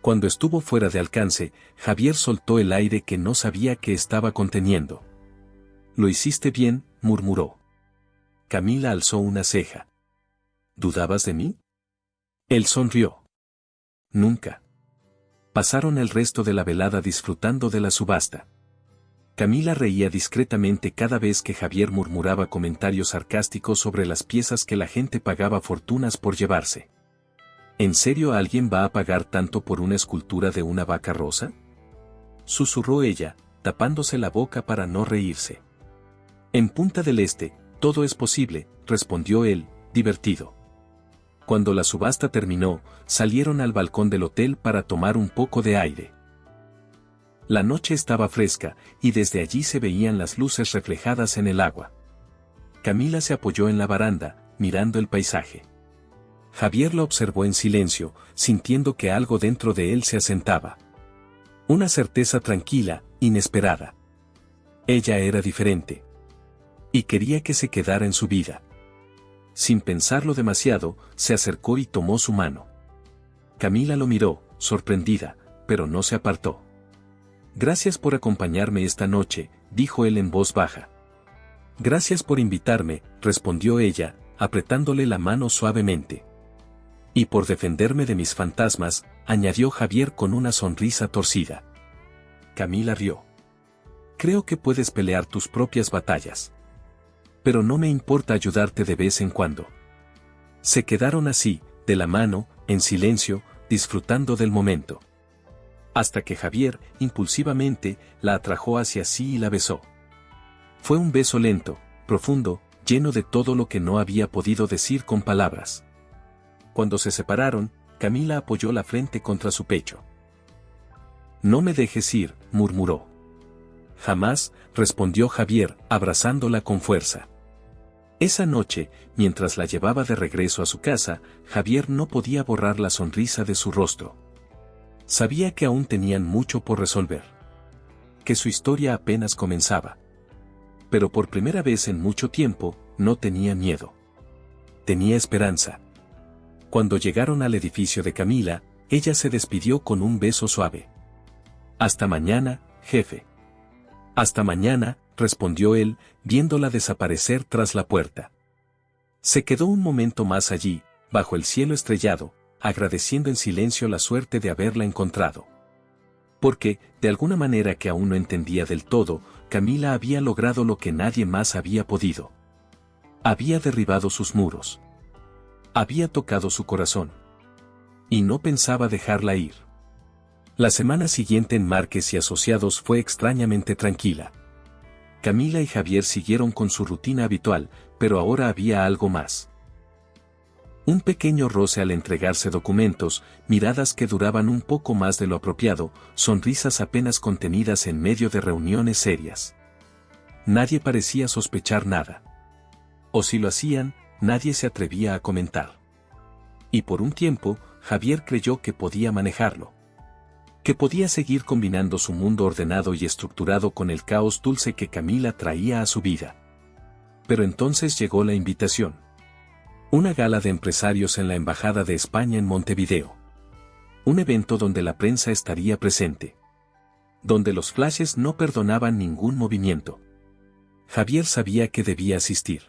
Cuando estuvo fuera de alcance, Javier soltó el aire que no sabía que estaba conteniendo. Lo hiciste bien, murmuró. Camila alzó una ceja. ¿Dudabas de mí? Él sonrió. Nunca. Pasaron el resto de la velada disfrutando de la subasta. Camila reía discretamente cada vez que Javier murmuraba comentarios sarcásticos sobre las piezas que la gente pagaba fortunas por llevarse. ¿En serio alguien va a pagar tanto por una escultura de una vaca rosa? Susurró ella, tapándose la boca para no reírse. En Punta del Este, todo es posible, respondió él, divertido. Cuando la subasta terminó, salieron al balcón del hotel para tomar un poco de aire. La noche estaba fresca, y desde allí se veían las luces reflejadas en el agua. Camila se apoyó en la baranda, mirando el paisaje. Javier la observó en silencio, sintiendo que algo dentro de él se asentaba. Una certeza tranquila, inesperada. Ella era diferente. Y quería que se quedara en su vida. Sin pensarlo demasiado, se acercó y tomó su mano. Camila lo miró, sorprendida, pero no se apartó. Gracias por acompañarme esta noche, dijo él en voz baja. Gracias por invitarme, respondió ella, apretándole la mano suavemente. Y por defenderme de mis fantasmas, añadió Javier con una sonrisa torcida. Camila rió. Creo que puedes pelear tus propias batallas. Pero no me importa ayudarte de vez en cuando. Se quedaron así, de la mano, en silencio, disfrutando del momento. Hasta que Javier, impulsivamente, la atrajo hacia sí y la besó. Fue un beso lento, profundo, lleno de todo lo que no había podido decir con palabras. Cuando se separaron, Camila apoyó la frente contra su pecho. No me dejes ir, murmuró. Jamás, respondió Javier, abrazándola con fuerza. Esa noche, mientras la llevaba de regreso a su casa, Javier no podía borrar la sonrisa de su rostro. Sabía que aún tenían mucho por resolver. Que su historia apenas comenzaba. Pero por primera vez en mucho tiempo, no tenía miedo. Tenía esperanza. Cuando llegaron al edificio de Camila, ella se despidió con un beso suave. Hasta mañana, jefe. Hasta mañana, respondió él, viéndola desaparecer tras la puerta. Se quedó un momento más allí, bajo el cielo estrellado, agradeciendo en silencio la suerte de haberla encontrado. Porque, de alguna manera que aún no entendía del todo, Camila había logrado lo que nadie más había podido. Había derribado sus muros. Había tocado su corazón. Y no pensaba dejarla ir. La semana siguiente en Márquez y Asociados fue extrañamente tranquila. Camila y Javier siguieron con su rutina habitual, pero ahora había algo más. Un pequeño roce al entregarse documentos, miradas que duraban un poco más de lo apropiado, sonrisas apenas contenidas en medio de reuniones serias. Nadie parecía sospechar nada. O si lo hacían, nadie se atrevía a comentar. Y por un tiempo, Javier creyó que podía manejarlo. Que podía seguir combinando su mundo ordenado y estructurado con el caos dulce que Camila traía a su vida. Pero entonces llegó la invitación. Una gala de empresarios en la Embajada de España en Montevideo. Un evento donde la prensa estaría presente. Donde los flashes no perdonaban ningún movimiento. Javier sabía que debía asistir.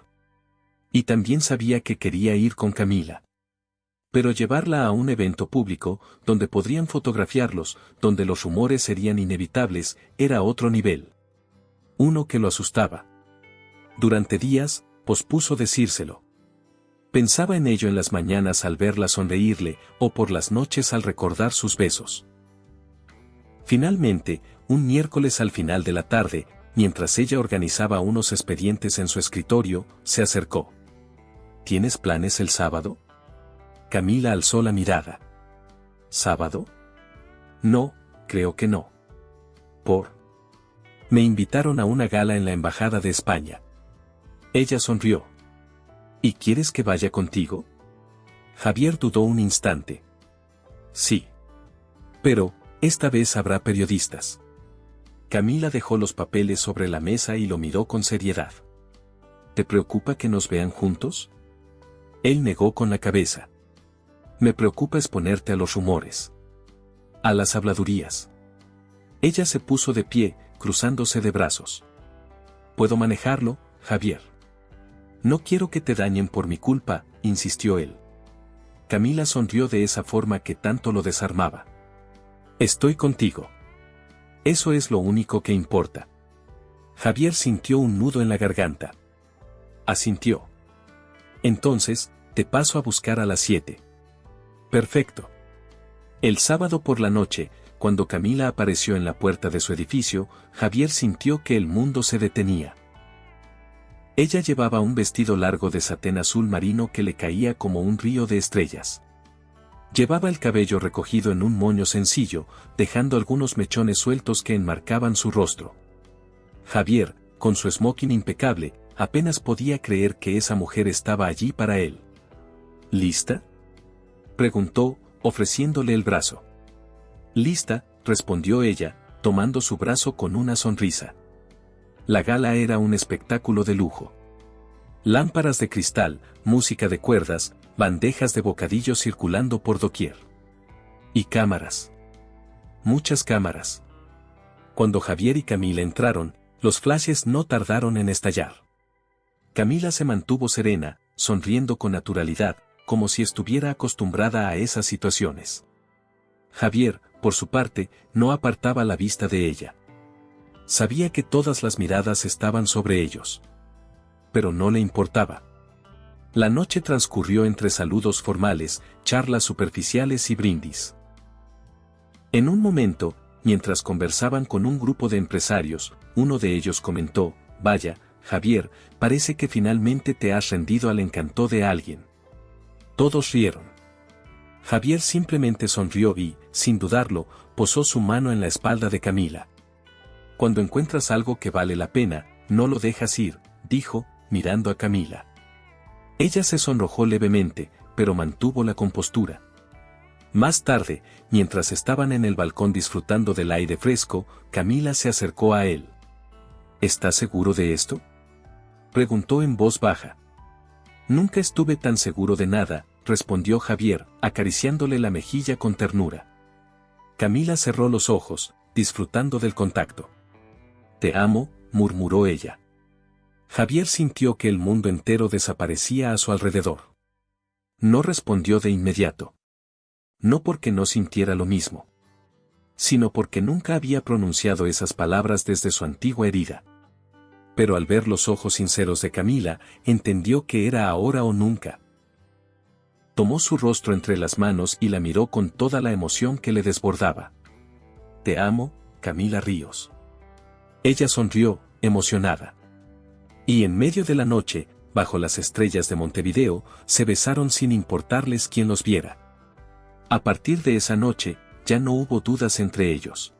Y también sabía que quería ir con Camila. Pero llevarla a un evento público, donde podrían fotografiarlos, donde los rumores serían inevitables, era otro nivel. Uno que lo asustaba. Durante días, pospuso decírselo. Pensaba en ello en las mañanas al verla sonreírle, o por las noches al recordar sus besos. Finalmente, un miércoles al final de la tarde, mientras ella organizaba unos expedientes en su escritorio, se acercó. ¿Tienes planes el sábado? Camila alzó la mirada. ¿Sábado? No, creo que no. Me invitaron a una gala en la Embajada de España. Ella sonrió. ¿Y quieres que vaya contigo? Javier dudó un instante. Sí. Pero, esta vez habrá periodistas. Camila dejó los papeles sobre la mesa y lo miró con seriedad. ¿Te preocupa que nos vean juntos? Él negó con la cabeza. Me preocupa exponerte a los rumores. A las habladurías. Ella se puso de pie, cruzándose de brazos. Puedo manejarlo, Javier. No quiero que te dañen por mi culpa, insistió él. Camila sonrió de esa forma que tanto lo desarmaba. Estoy contigo. Eso es lo único que importa. Javier sintió un nudo en la garganta. Asintió. Entonces, te paso a buscar a las 7. Perfecto. El sábado por la noche, cuando Camila apareció en la puerta de su edificio, Javier sintió que el mundo se detenía. Ella llevaba un vestido largo de satén azul marino que le caía como un río de estrellas. Llevaba el cabello recogido en un moño sencillo, dejando algunos mechones sueltos que enmarcaban su rostro. Javier, con su smoking impecable, apenas podía creer que esa mujer estaba allí para él. ¿Lista?, preguntó, ofreciéndole el brazo. Lista, respondió ella, tomando su brazo con una sonrisa. La gala era un espectáculo de lujo. Lámparas de cristal, música de cuerdas, bandejas de bocadillos circulando por doquier. Y cámaras. Muchas cámaras. Cuando Javier y Camila entraron, los flashes no tardaron en estallar. Camila se mantuvo serena, sonriendo con naturalidad, como si estuviera acostumbrada a esas situaciones. Javier, por su parte, no apartaba la vista de ella. Sabía que todas las miradas estaban sobre ellos. Pero no le importaba. La noche transcurrió entre saludos formales, charlas superficiales y brindis. En un momento, mientras conversaban con un grupo de empresarios, uno de ellos comentó: «Vaya, Javier, parece que finalmente te has rendido al encanto de alguien». Todos rieron. Javier simplemente sonrió y, sin dudarlo, posó su mano en la espalda de Camila. «Cuando encuentras algo que vale la pena, no lo dejas ir», dijo, mirando a Camila. Ella se sonrojó levemente, pero mantuvo la compostura. Más tarde, mientras estaban en el balcón disfrutando del aire fresco, Camila se acercó a él. ¿Estás seguro de esto?, preguntó en voz baja. Nunca estuve tan seguro de nada, respondió Javier, acariciándole la mejilla con ternura. Camila cerró los ojos, disfrutando del contacto. «Te amo», murmuró ella. Javier sintió que el mundo entero desaparecía a su alrededor. No respondió de inmediato. No porque no sintiera lo mismo, sino porque nunca había pronunciado esas palabras desde su antigua herida. Pero al ver los ojos sinceros de Camila, entendió que era ahora o nunca. Tomó su rostro entre las manos y la miró con toda la emoción que le desbordaba. «Te amo, Camila Ríos». Ella sonrió, emocionada. Y en medio de la noche, bajo las estrellas de Montevideo, se besaron sin importarles quién los viera. A partir de esa noche, ya no hubo dudas entre ellos.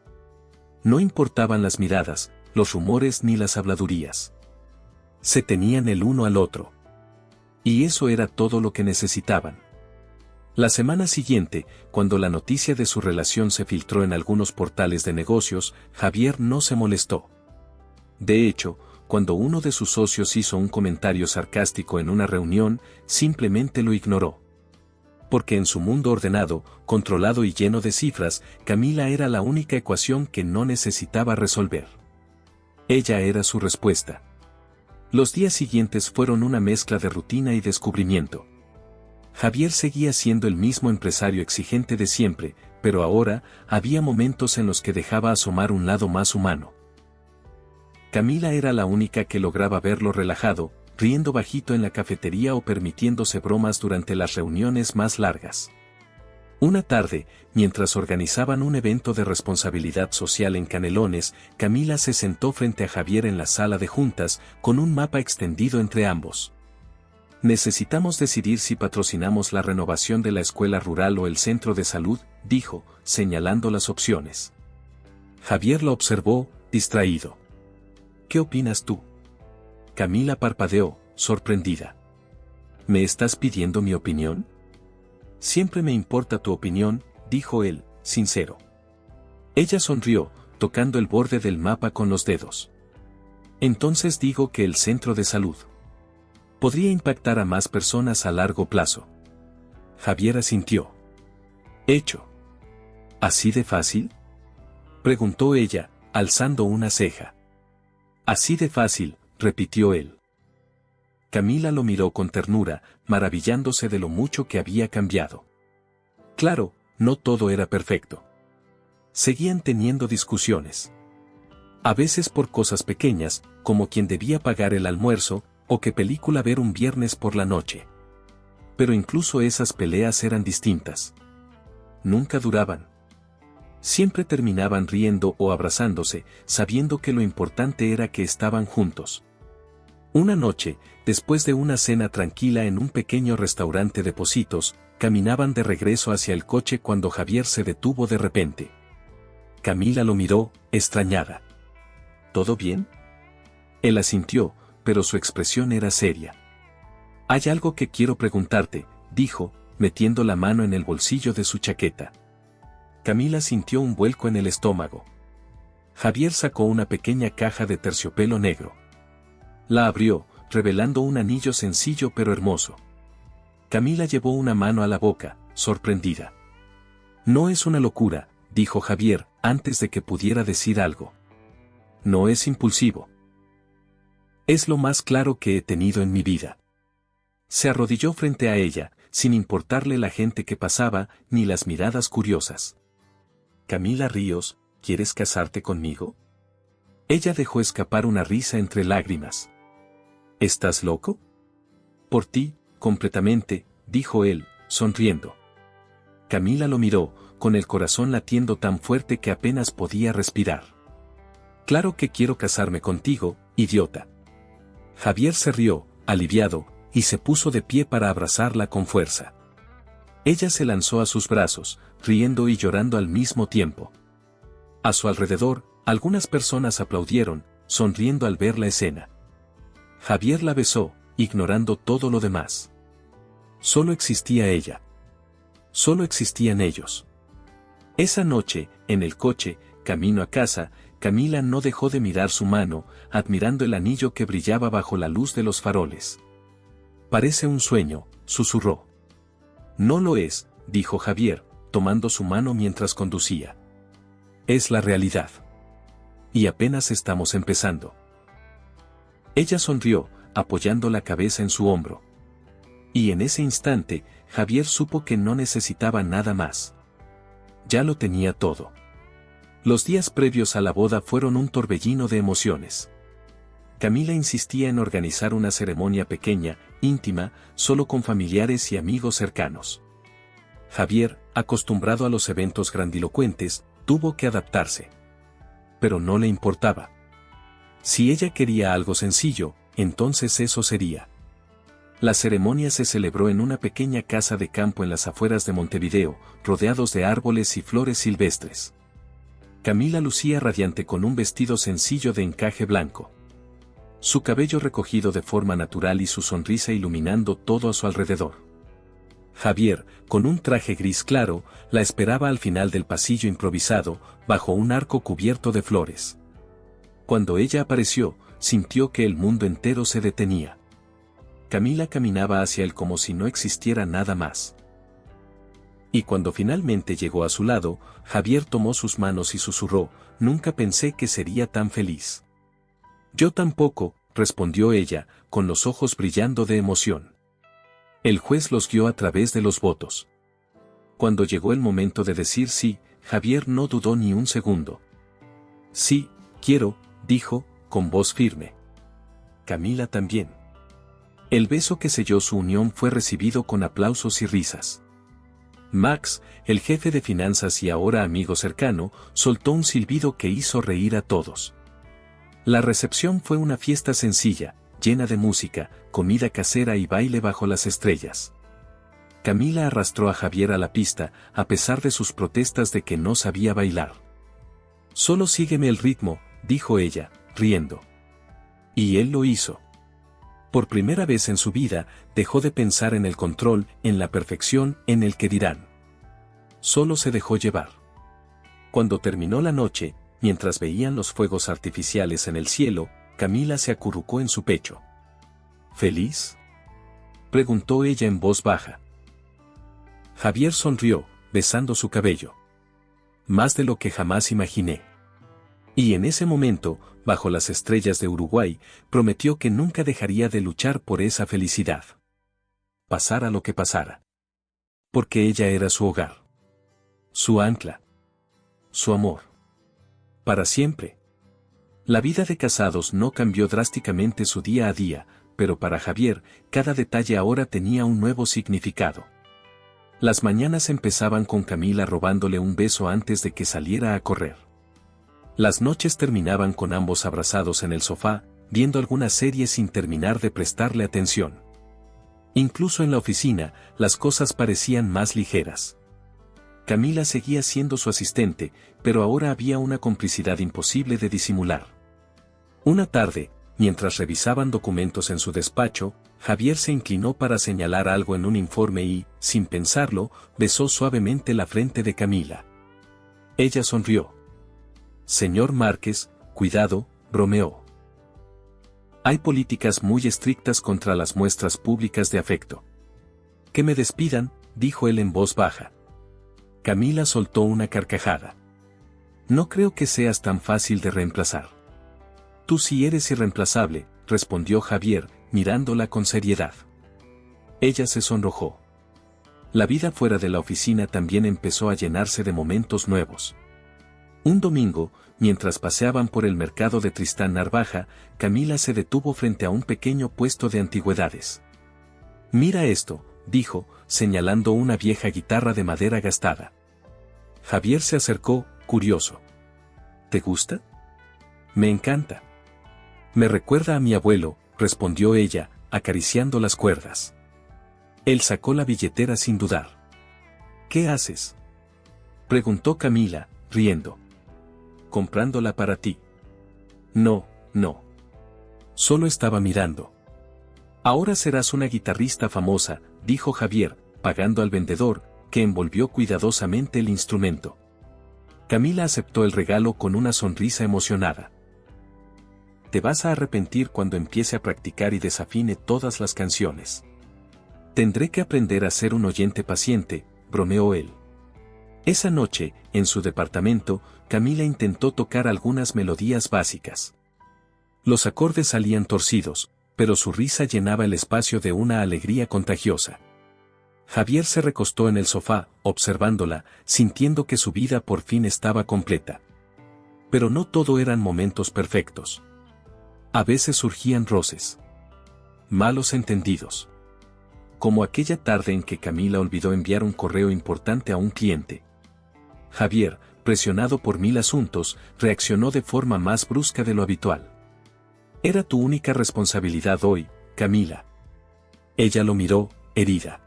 No importaban las miradas, los rumores ni las habladurías. Se tenían el uno al otro. Y eso era todo lo que necesitaban. La semana siguiente, cuando la noticia de su relación se filtró en algunos portales de negocios, Javier no se molestó. De hecho, cuando uno de sus socios hizo un comentario sarcástico en una reunión, simplemente lo ignoró. Porque en su mundo ordenado, controlado y lleno de cifras, Camila era la única ecuación que no necesitaba resolver. Ella era su respuesta. Los días siguientes fueron una mezcla de rutina y descubrimiento. Javier seguía siendo el mismo empresario exigente de siempre, pero ahora había momentos en los que dejaba asomar un lado más humano. Camila era la única que lograba verlo relajado, riendo bajito en la cafetería o permitiéndose bromas durante las reuniones más largas. Una tarde, mientras organizaban un evento de responsabilidad social en Canelones, Camila se sentó frente a Javier en la sala de juntas, con un mapa extendido entre ambos. Necesitamos decidir si patrocinamos la renovación de la escuela rural o el centro de salud, dijo, señalando las opciones. Javier lo observó, distraído. ¿Qué opinas tú? Camila parpadeó, sorprendida. ¿Me estás pidiendo mi opinión? Siempre me importa tu opinión, dijo él, sincero. Ella sonrió, tocando el borde del mapa con los dedos. Entonces digo que el centro de salud podría impactar a más personas a largo plazo. Javier asintió. Hecho. ¿Así de fácil? Preguntó ella, alzando una ceja. Así de fácil, repitió él. Camila lo miró con ternura, maravillándose de lo mucho que había cambiado. Claro, no todo era perfecto. Seguían teniendo discusiones. A veces por cosas pequeñas, como quién debía pagar el almuerzo, o qué película ver un viernes por la noche. Pero incluso esas peleas eran distintas. Nunca duraban. Siempre terminaban riendo o abrazándose, sabiendo que lo importante era que estaban juntos. Una noche, después de una cena tranquila en un pequeño restaurante de Pocitos, caminaban de regreso hacia el coche cuando Javier se detuvo de repente. Camila lo miró, extrañada. ¿Todo bien? Él asintió, pero su expresión era seria. Hay algo que quiero preguntarte, dijo, metiendo la mano en el bolsillo de su chaqueta. Camila sintió un vuelco en el estómago. Javier sacó una pequeña caja de terciopelo negro. La abrió, revelando un anillo sencillo pero hermoso. Camila llevó una mano a la boca, sorprendida. No es una locura, dijo Javier, antes de que pudiera decir algo. No es impulsivo. Es lo más claro que he tenido en mi vida. Se arrodilló frente a ella, sin importarle la gente que pasaba, ni las miradas curiosas. Camila Ríos, ¿quieres casarte conmigo? Ella dejó escapar una risa entre lágrimas. ¿Estás loco? Por ti, completamente, dijo él, sonriendo. Camila lo miró, con el corazón latiendo tan fuerte que apenas podía respirar. Claro que quiero casarme contigo, idiota. Javier se rió, aliviado, y se puso de pie para abrazarla con fuerza. Ella se lanzó a sus brazos, riendo y llorando al mismo tiempo. A su alrededor, algunas personas aplaudieron, sonriendo al ver la escena. Javier la besó, ignorando todo lo demás. Solo existía ella. Solo existían ellos. Esa noche, en el coche, camino a casa, Camila no dejó de mirar su mano, admirando el anillo que brillaba bajo la luz de los faroles. Parece un sueño, susurró. No lo es, dijo Javier, tomando su mano mientras conducía. Es la realidad. Y apenas estamos empezando. Ella sonrió, apoyando la cabeza en su hombro. Y en ese instante, Javier supo que no necesitaba nada más. Ya lo tenía todo. Los días previos a la boda fueron un torbellino de emociones. Camila insistía en organizar una ceremonia pequeña, íntima, solo con familiares y amigos cercanos. Javier, acostumbrado a los eventos grandilocuentes, tuvo que adaptarse. Pero no le importaba. Si ella quería algo sencillo, entonces eso sería. La ceremonia se celebró en una pequeña casa de campo en las afueras de Montevideo, rodeados de árboles y flores silvestres. Camila lucía radiante con un vestido sencillo de encaje blanco. Su cabello recogido de forma natural y su sonrisa iluminando todo a su alrededor. Javier, con un traje gris claro, la esperaba al final del pasillo improvisado, bajo un arco cubierto de flores. Cuando ella apareció, sintió que el mundo entero se detenía. Camila caminaba hacia él como si no existiera nada más. Y cuando finalmente llegó a su lado, Javier tomó sus manos y susurró, «Nunca pensé que sería tan feliz». «Yo tampoco», respondió ella, con los ojos brillando de emoción. El juez los guió a través de los votos. Cuando llegó el momento de decir sí, Javier no dudó ni un segundo. Sí, quiero, dijo, con voz firme. Camila también. El beso que selló su unión fue recibido con aplausos y risas. Max, el jefe de finanzas y ahora amigo cercano, soltó un silbido que hizo reír a todos. La recepción fue una fiesta sencilla, llena de música, comida casera y baile bajo las estrellas. Camila arrastró a Javier a la pista, a pesar de sus protestas de que no sabía bailar. Solo sígueme el ritmo, dijo ella, riendo. Y él lo hizo. Por primera vez en su vida, dejó de pensar en el control, en la perfección, en el que dirán. Solo se dejó llevar. Cuando terminó la noche, mientras veían los fuegos artificiales en el cielo, Camila se acurrucó en su pecho. ¿Feliz?, preguntó ella en voz baja. Javier sonrió, besando su cabello. Más de lo que jamás imaginé. Y en ese momento, bajo las estrellas de Uruguay, prometió que nunca dejaría de luchar por esa felicidad. Pasara lo que pasara. Porque ella era su hogar. Su ancla. Su amor. Para siempre. La vida de casados no cambió drásticamente su día a día, pero para Javier, cada detalle ahora tenía un nuevo significado. Las mañanas empezaban con Camila robándole un beso antes de que saliera a correr. Las noches terminaban con ambos abrazados en el sofá, viendo alguna serie sin terminar de prestarle atención. Incluso en la oficina, las cosas parecían más ligeras. Camila seguía siendo su asistente, pero ahora había una complicidad imposible de disimular. Una tarde, mientras revisaban documentos en su despacho, Javier se inclinó para señalar algo en un informe y, sin pensarlo, besó suavemente la frente de Camila. Ella sonrió. Señor Márquez, cuidado, bromeó. Hay políticas muy estrictas contra las muestras públicas de afecto. Que me despidan, dijo él en voz baja. Camila soltó una carcajada. No creo que seas tan fácil de reemplazar. Tú sí eres irreemplazable, respondió Javier, mirándola con seriedad. Ella se sonrojó. La vida fuera de la oficina también empezó a llenarse de momentos nuevos. Un domingo, mientras paseaban por el mercado de Tristán Narvaja, Camila se detuvo frente a un pequeño puesto de antigüedades. Mira esto, dijo, señalando una vieja guitarra de madera gastada. Javier se acercó, curioso. ¿Te gusta? Me encanta. Me recuerda a mi abuelo, respondió ella, acariciando las cuerdas. Él sacó la billetera sin dudar. ¿Qué haces?, preguntó Camila, riendo. Comprándola para ti. No, no. Solo estaba mirando. Ahora serás una guitarrista famosa, dijo Javier, pagando al vendedor, que envolvió cuidadosamente el instrumento. Camila aceptó el regalo con una sonrisa emocionada. Te vas a arrepentir cuando empiece a practicar y desafine todas las canciones. Tendré que aprender a ser un oyente paciente, bromeó él. Esa noche, en su departamento, Camila intentó tocar algunas melodías básicas. Los acordes salían torcidos, pero su risa llenaba el espacio de una alegría contagiosa. Javier se recostó en el sofá, observándola, sintiendo que su vida por fin estaba completa. Pero no todo eran momentos perfectos. A veces surgían roces. Malos entendidos. Como aquella tarde en que Camila olvidó enviar un correo importante a un cliente. Javier, presionado por 1000 asuntos, reaccionó de forma más brusca de lo habitual. Era tu única responsabilidad hoy, Camila. Ella lo miró, herida.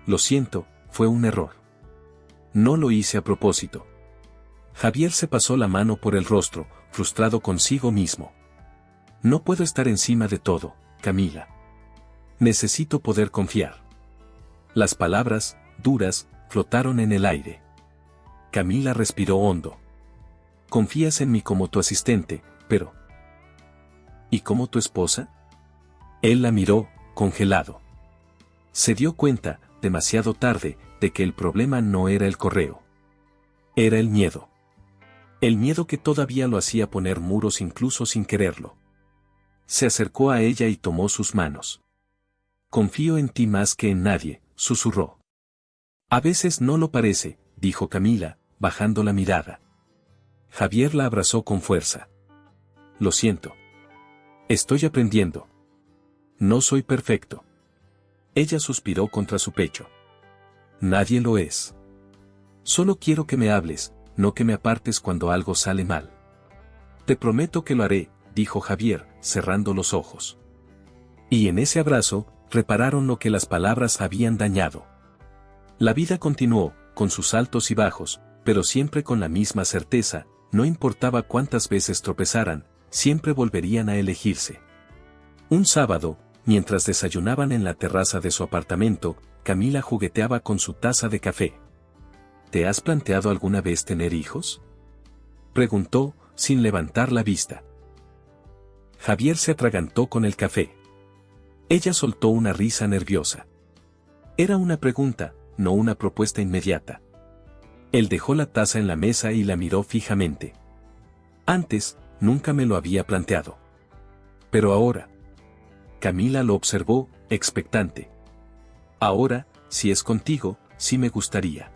Lo siento, fue un error. No lo hice a propósito. Javier se pasó la mano por el rostro, frustrado consigo mismo. No puedo estar encima de todo, Camila. Necesito poder confiar. Las palabras, duras, flotaron en el aire. Camila respiró hondo. Confías en mí como tu asistente, pero... ¿Y como tu esposa? Él la miró, congelado. Se dio cuenta, demasiado tarde, de que el problema no era el correo. Era el miedo. El miedo que todavía lo hacía poner muros incluso sin quererlo. Se acercó a ella y tomó sus manos. Confío en ti más que en nadie, susurró. A veces no lo parece, dijo Camila, bajando la mirada. Javier la abrazó con fuerza. Lo siento. Estoy aprendiendo. No soy perfecto. Ella suspiró contra su pecho. Nadie lo es. Solo quiero que me hables, no que me apartes cuando algo sale mal. Te prometo que lo haré, dijo Javier, cerrando los ojos. Y en ese abrazo, repararon lo que las palabras habían dañado. La vida continuó, con sus altos y bajos, pero siempre con la misma certeza, no importaba cuántas veces tropezaran, siempre volverían a elegirse. Un sábado, mientras desayunaban en la terraza de su apartamento, Camila jugueteaba con su taza de café. ¿Te has planteado alguna vez tener hijos?, preguntó, sin levantar la vista. Javier se atragantó con el café. Ella soltó una risa nerviosa. Era una pregunta, no una propuesta inmediata. Él dejó la taza en la mesa y la miró fijamente. Antes, nunca me lo había planteado. Pero ahora. Camila lo observó, expectante. Ahora, si es contigo, sí me gustaría.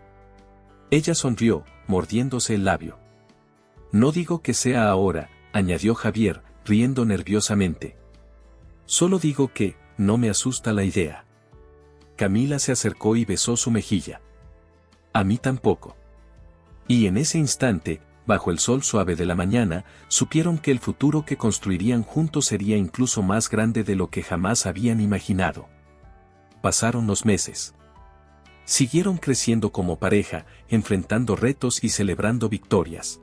Ella sonrió, mordiéndose el labio. No digo que sea ahora, añadió Javier, riendo nerviosamente. Solo digo que, no me asusta la idea. Camila se acercó y besó su mejilla. A mí tampoco. Y en ese instante, bajo el sol suave de la mañana, supieron que el futuro que construirían juntos sería incluso más grande de lo que jamás habían imaginado. Pasaron los meses. Siguieron creciendo como pareja, enfrentando retos y celebrando victorias.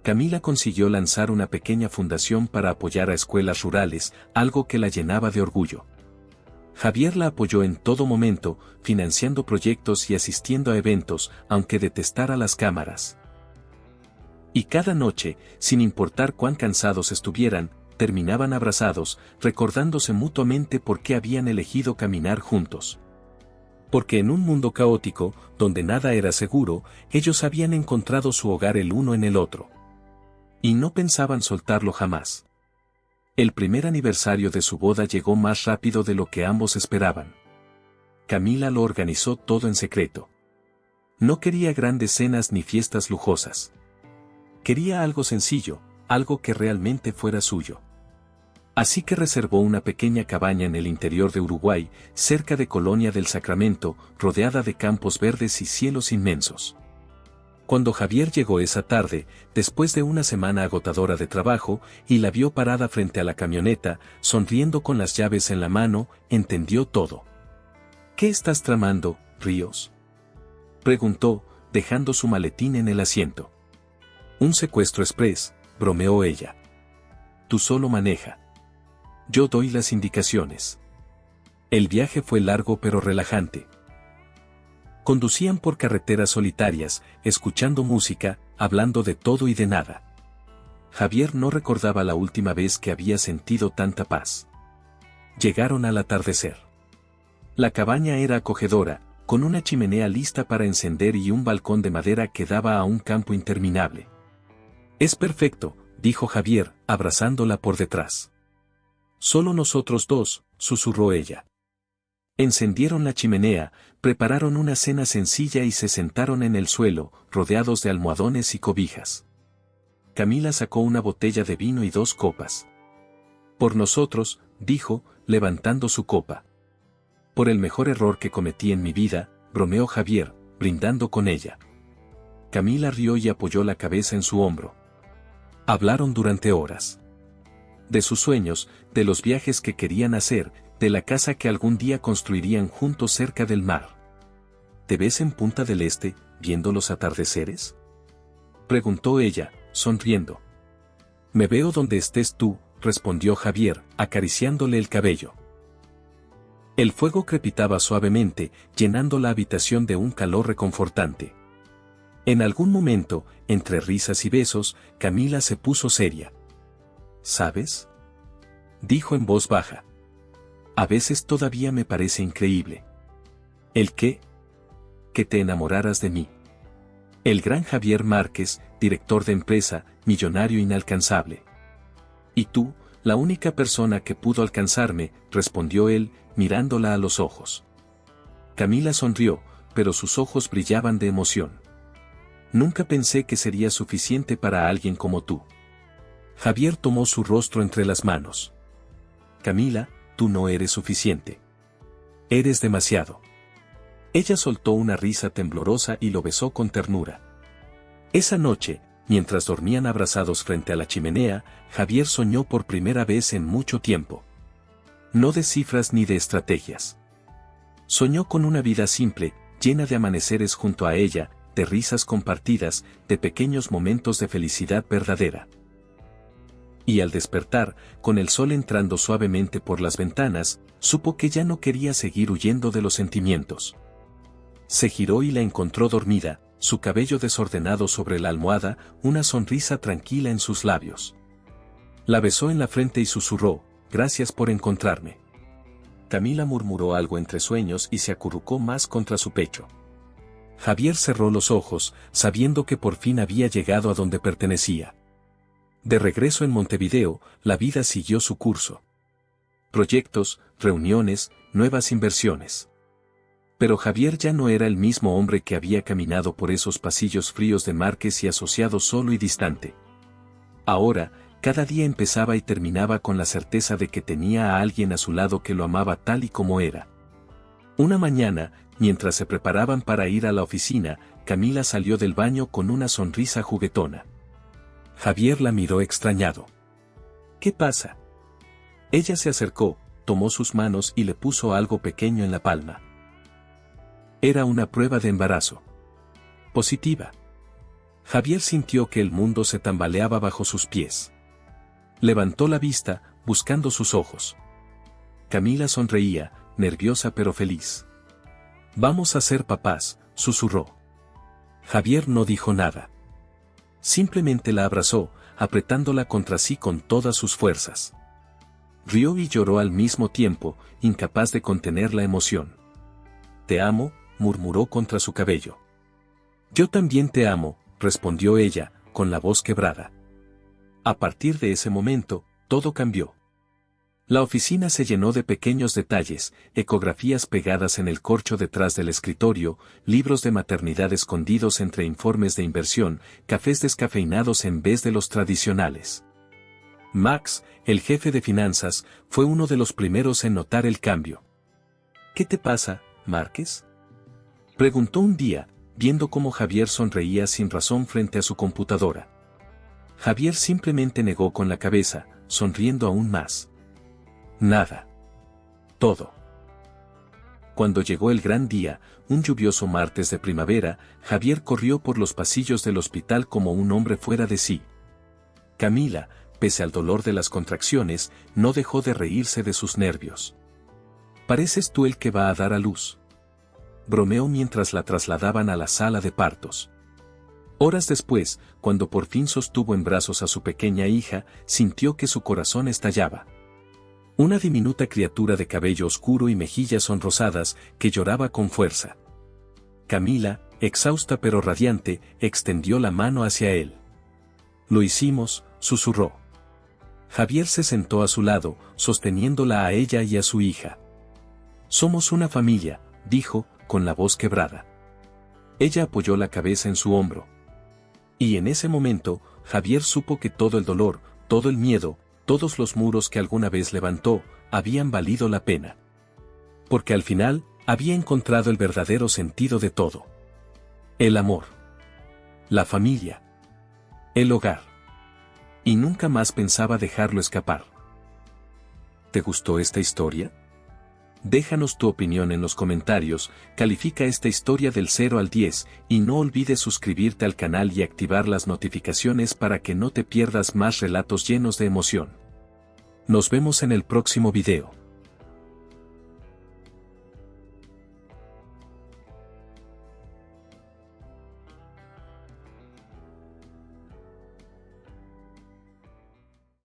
Camila consiguió lanzar una pequeña fundación para apoyar a escuelas rurales, algo que la llenaba de orgullo. Javier la apoyó en todo momento, financiando proyectos y asistiendo a eventos, aunque detestara las cámaras. Y cada noche, sin importar cuán cansados estuvieran, terminaban abrazados, recordándose mutuamente por qué habían elegido caminar juntos. Porque en un mundo caótico, donde nada era seguro, ellos habían encontrado su hogar el uno en el otro. Y no pensaban soltarlo jamás. El primer aniversario de su boda llegó más rápido de lo que ambos esperaban. Camila lo organizó todo en secreto. No quería grandes cenas ni fiestas lujosas. Quería algo sencillo, algo que realmente fuera suyo. Así que reservó una pequeña cabaña en el interior de Uruguay, cerca de Colonia del Sacramento, rodeada de campos verdes y cielos inmensos. Cuando Javier llegó esa tarde, después de una semana agotadora de trabajo, y la vio parada frente a la camioneta, sonriendo con las llaves en la mano, entendió todo. ¿Qué estás tramando, Ríos?, preguntó, dejando su maletín en el asiento. Un secuestro express, bromeó ella. Tú solo maneja. Yo doy las indicaciones. El viaje fue largo pero relajante. Conducían por carreteras solitarias, escuchando música, hablando de todo y de nada. Javier no recordaba la última vez que había sentido tanta paz. Llegaron al atardecer. La cabaña era acogedora, con una chimenea lista para encender y un balcón de madera que daba a un campo interminable. Es perfecto, dijo Javier, abrazándola por detrás. Solo nosotros dos, susurró ella. Encendieron la chimenea, prepararon una cena sencilla y se sentaron en el suelo, rodeados de almohadones y cobijas. Camila sacó una botella de vino y 2 copas. Por nosotros, dijo, levantando su copa. Por el mejor error que cometí en mi vida, bromeó Javier, brindando con ella. Camila rió y apoyó la cabeza en su hombro. Hablaron durante horas. De sus sueños, de los viajes que querían hacer, de la casa que algún día construirían juntos cerca del mar. ¿Te ves en Punta del Este, viendo los atardeceres?, preguntó ella, sonriendo. Me veo donde estés tú, respondió Javier, acariciándole el cabello. El fuego crepitaba suavemente, llenando la habitación de un calor reconfortante. En algún momento, entre risas y besos, Camila se puso seria. ¿Sabes?, dijo en voz baja. A veces todavía me parece increíble. ¿El qué? Que te enamoraras de mí. El gran Javier Márquez, director de empresa, millonario inalcanzable. Y tú, La única persona que pudo alcanzarme, respondió él, mirándola a los ojos. Camila sonrió, pero sus ojos brillaban de emoción. Nunca pensé que sería suficiente para alguien como tú. Javier tomó su rostro entre las manos. Camila, tú no eres suficiente. Eres demasiado. Ella soltó una risa temblorosa y lo besó con ternura. Esa noche, mientras dormían abrazados frente a la chimenea, Javier soñó por primera vez en mucho tiempo. No de cifras ni de estrategias. Soñó con una vida simple, llena de amaneceres junto a ella, de risas compartidas, de pequeños momentos de felicidad verdadera. Y al despertar, con el sol entrando suavemente por las ventanas, supo que ya no quería seguir huyendo de los sentimientos. Se giró y la encontró dormida, su cabello desordenado sobre la almohada, una sonrisa tranquila en sus labios. La besó en la frente y susurró, «Gracias por encontrarme». Camila murmuró algo entre sueños y se acurrucó más contra su pecho. Javier cerró los ojos, sabiendo que por fin había llegado a donde pertenecía. De regreso en Montevideo, la vida siguió su curso. Proyectos, reuniones, nuevas inversiones. Pero Javier ya no era el mismo hombre que había caminado por esos pasillos fríos de Márquez y Asociados solo y distante. Ahora, cada día empezaba y terminaba con la certeza de que tenía a alguien a su lado que lo amaba tal y como era. Una mañana, mientras se preparaban para ir a la oficina, Camila salió del baño con una sonrisa juguetona. Javier la miró extrañado. ¿Qué pasa? Ella se acercó, tomó sus manos y le puso algo pequeño en la palma. Era una prueba de embarazo. Positiva. Javier sintió que el mundo se tambaleaba bajo sus pies. Levantó la vista, buscando sus ojos. Camila sonreía, nerviosa pero feliz. «Vamos a ser papás», susurró. Javier no dijo nada. Simplemente la abrazó, apretándola contra sí con todas sus fuerzas. Rió y lloró al mismo tiempo, incapaz de contener la emoción. «Te amo», murmuró contra su cabello. «Yo también te amo», respondió ella, con la voz quebrada. A partir de ese momento, todo cambió. La oficina se llenó de pequeños detalles, ecografías pegadas en el corcho detrás del escritorio, libros de maternidad escondidos entre informes de inversión, cafés descafeinados en vez de los tradicionales. Max, el jefe de finanzas, fue uno de los primeros en notar el cambio. «¿Qué te pasa, Márquez?», preguntó un día, viendo cómo Javier sonreía sin razón frente a su computadora. Javier simplemente negó con la cabeza, sonriendo aún más. «Nada. Todo». Cuando llegó el gran día, un lluvioso martes de primavera, Javier corrió por los pasillos del hospital como un hombre fuera de sí. Camila, pese al dolor de las contracciones, no dejó de reírse de sus nervios. «¿Pareces tú el que va a dar a luz?», bromeó mientras la trasladaban a la sala de partos. Horas después, cuando por fin sostuvo en brazos a su pequeña hija, sintió que su corazón estallaba. Una diminuta criatura de cabello oscuro y mejillas sonrosadas, que lloraba con fuerza. Camila, exhausta pero radiante, extendió la mano hacia él. «Lo hicimos», susurró. Javier se sentó a su lado, sosteniéndola a ella y a su hija. «Somos una familia», dijo, con la voz quebrada. Ella apoyó la cabeza en su hombro. Y en ese momento, Javier supo que todo el dolor, todo el miedo, todos los muros que alguna vez levantó, habían valido la pena. Porque al final, había encontrado el verdadero sentido de todo. El amor. La familia. El hogar. Y nunca más pensaba dejarlo escapar. ¿Te gustó esta historia? Déjanos tu opinión en los comentarios, califica esta historia del 0 al 10, y no olvides suscribirte al canal y activar las notificaciones para que no te pierdas más relatos llenos de emoción. Nos vemos en el próximo video.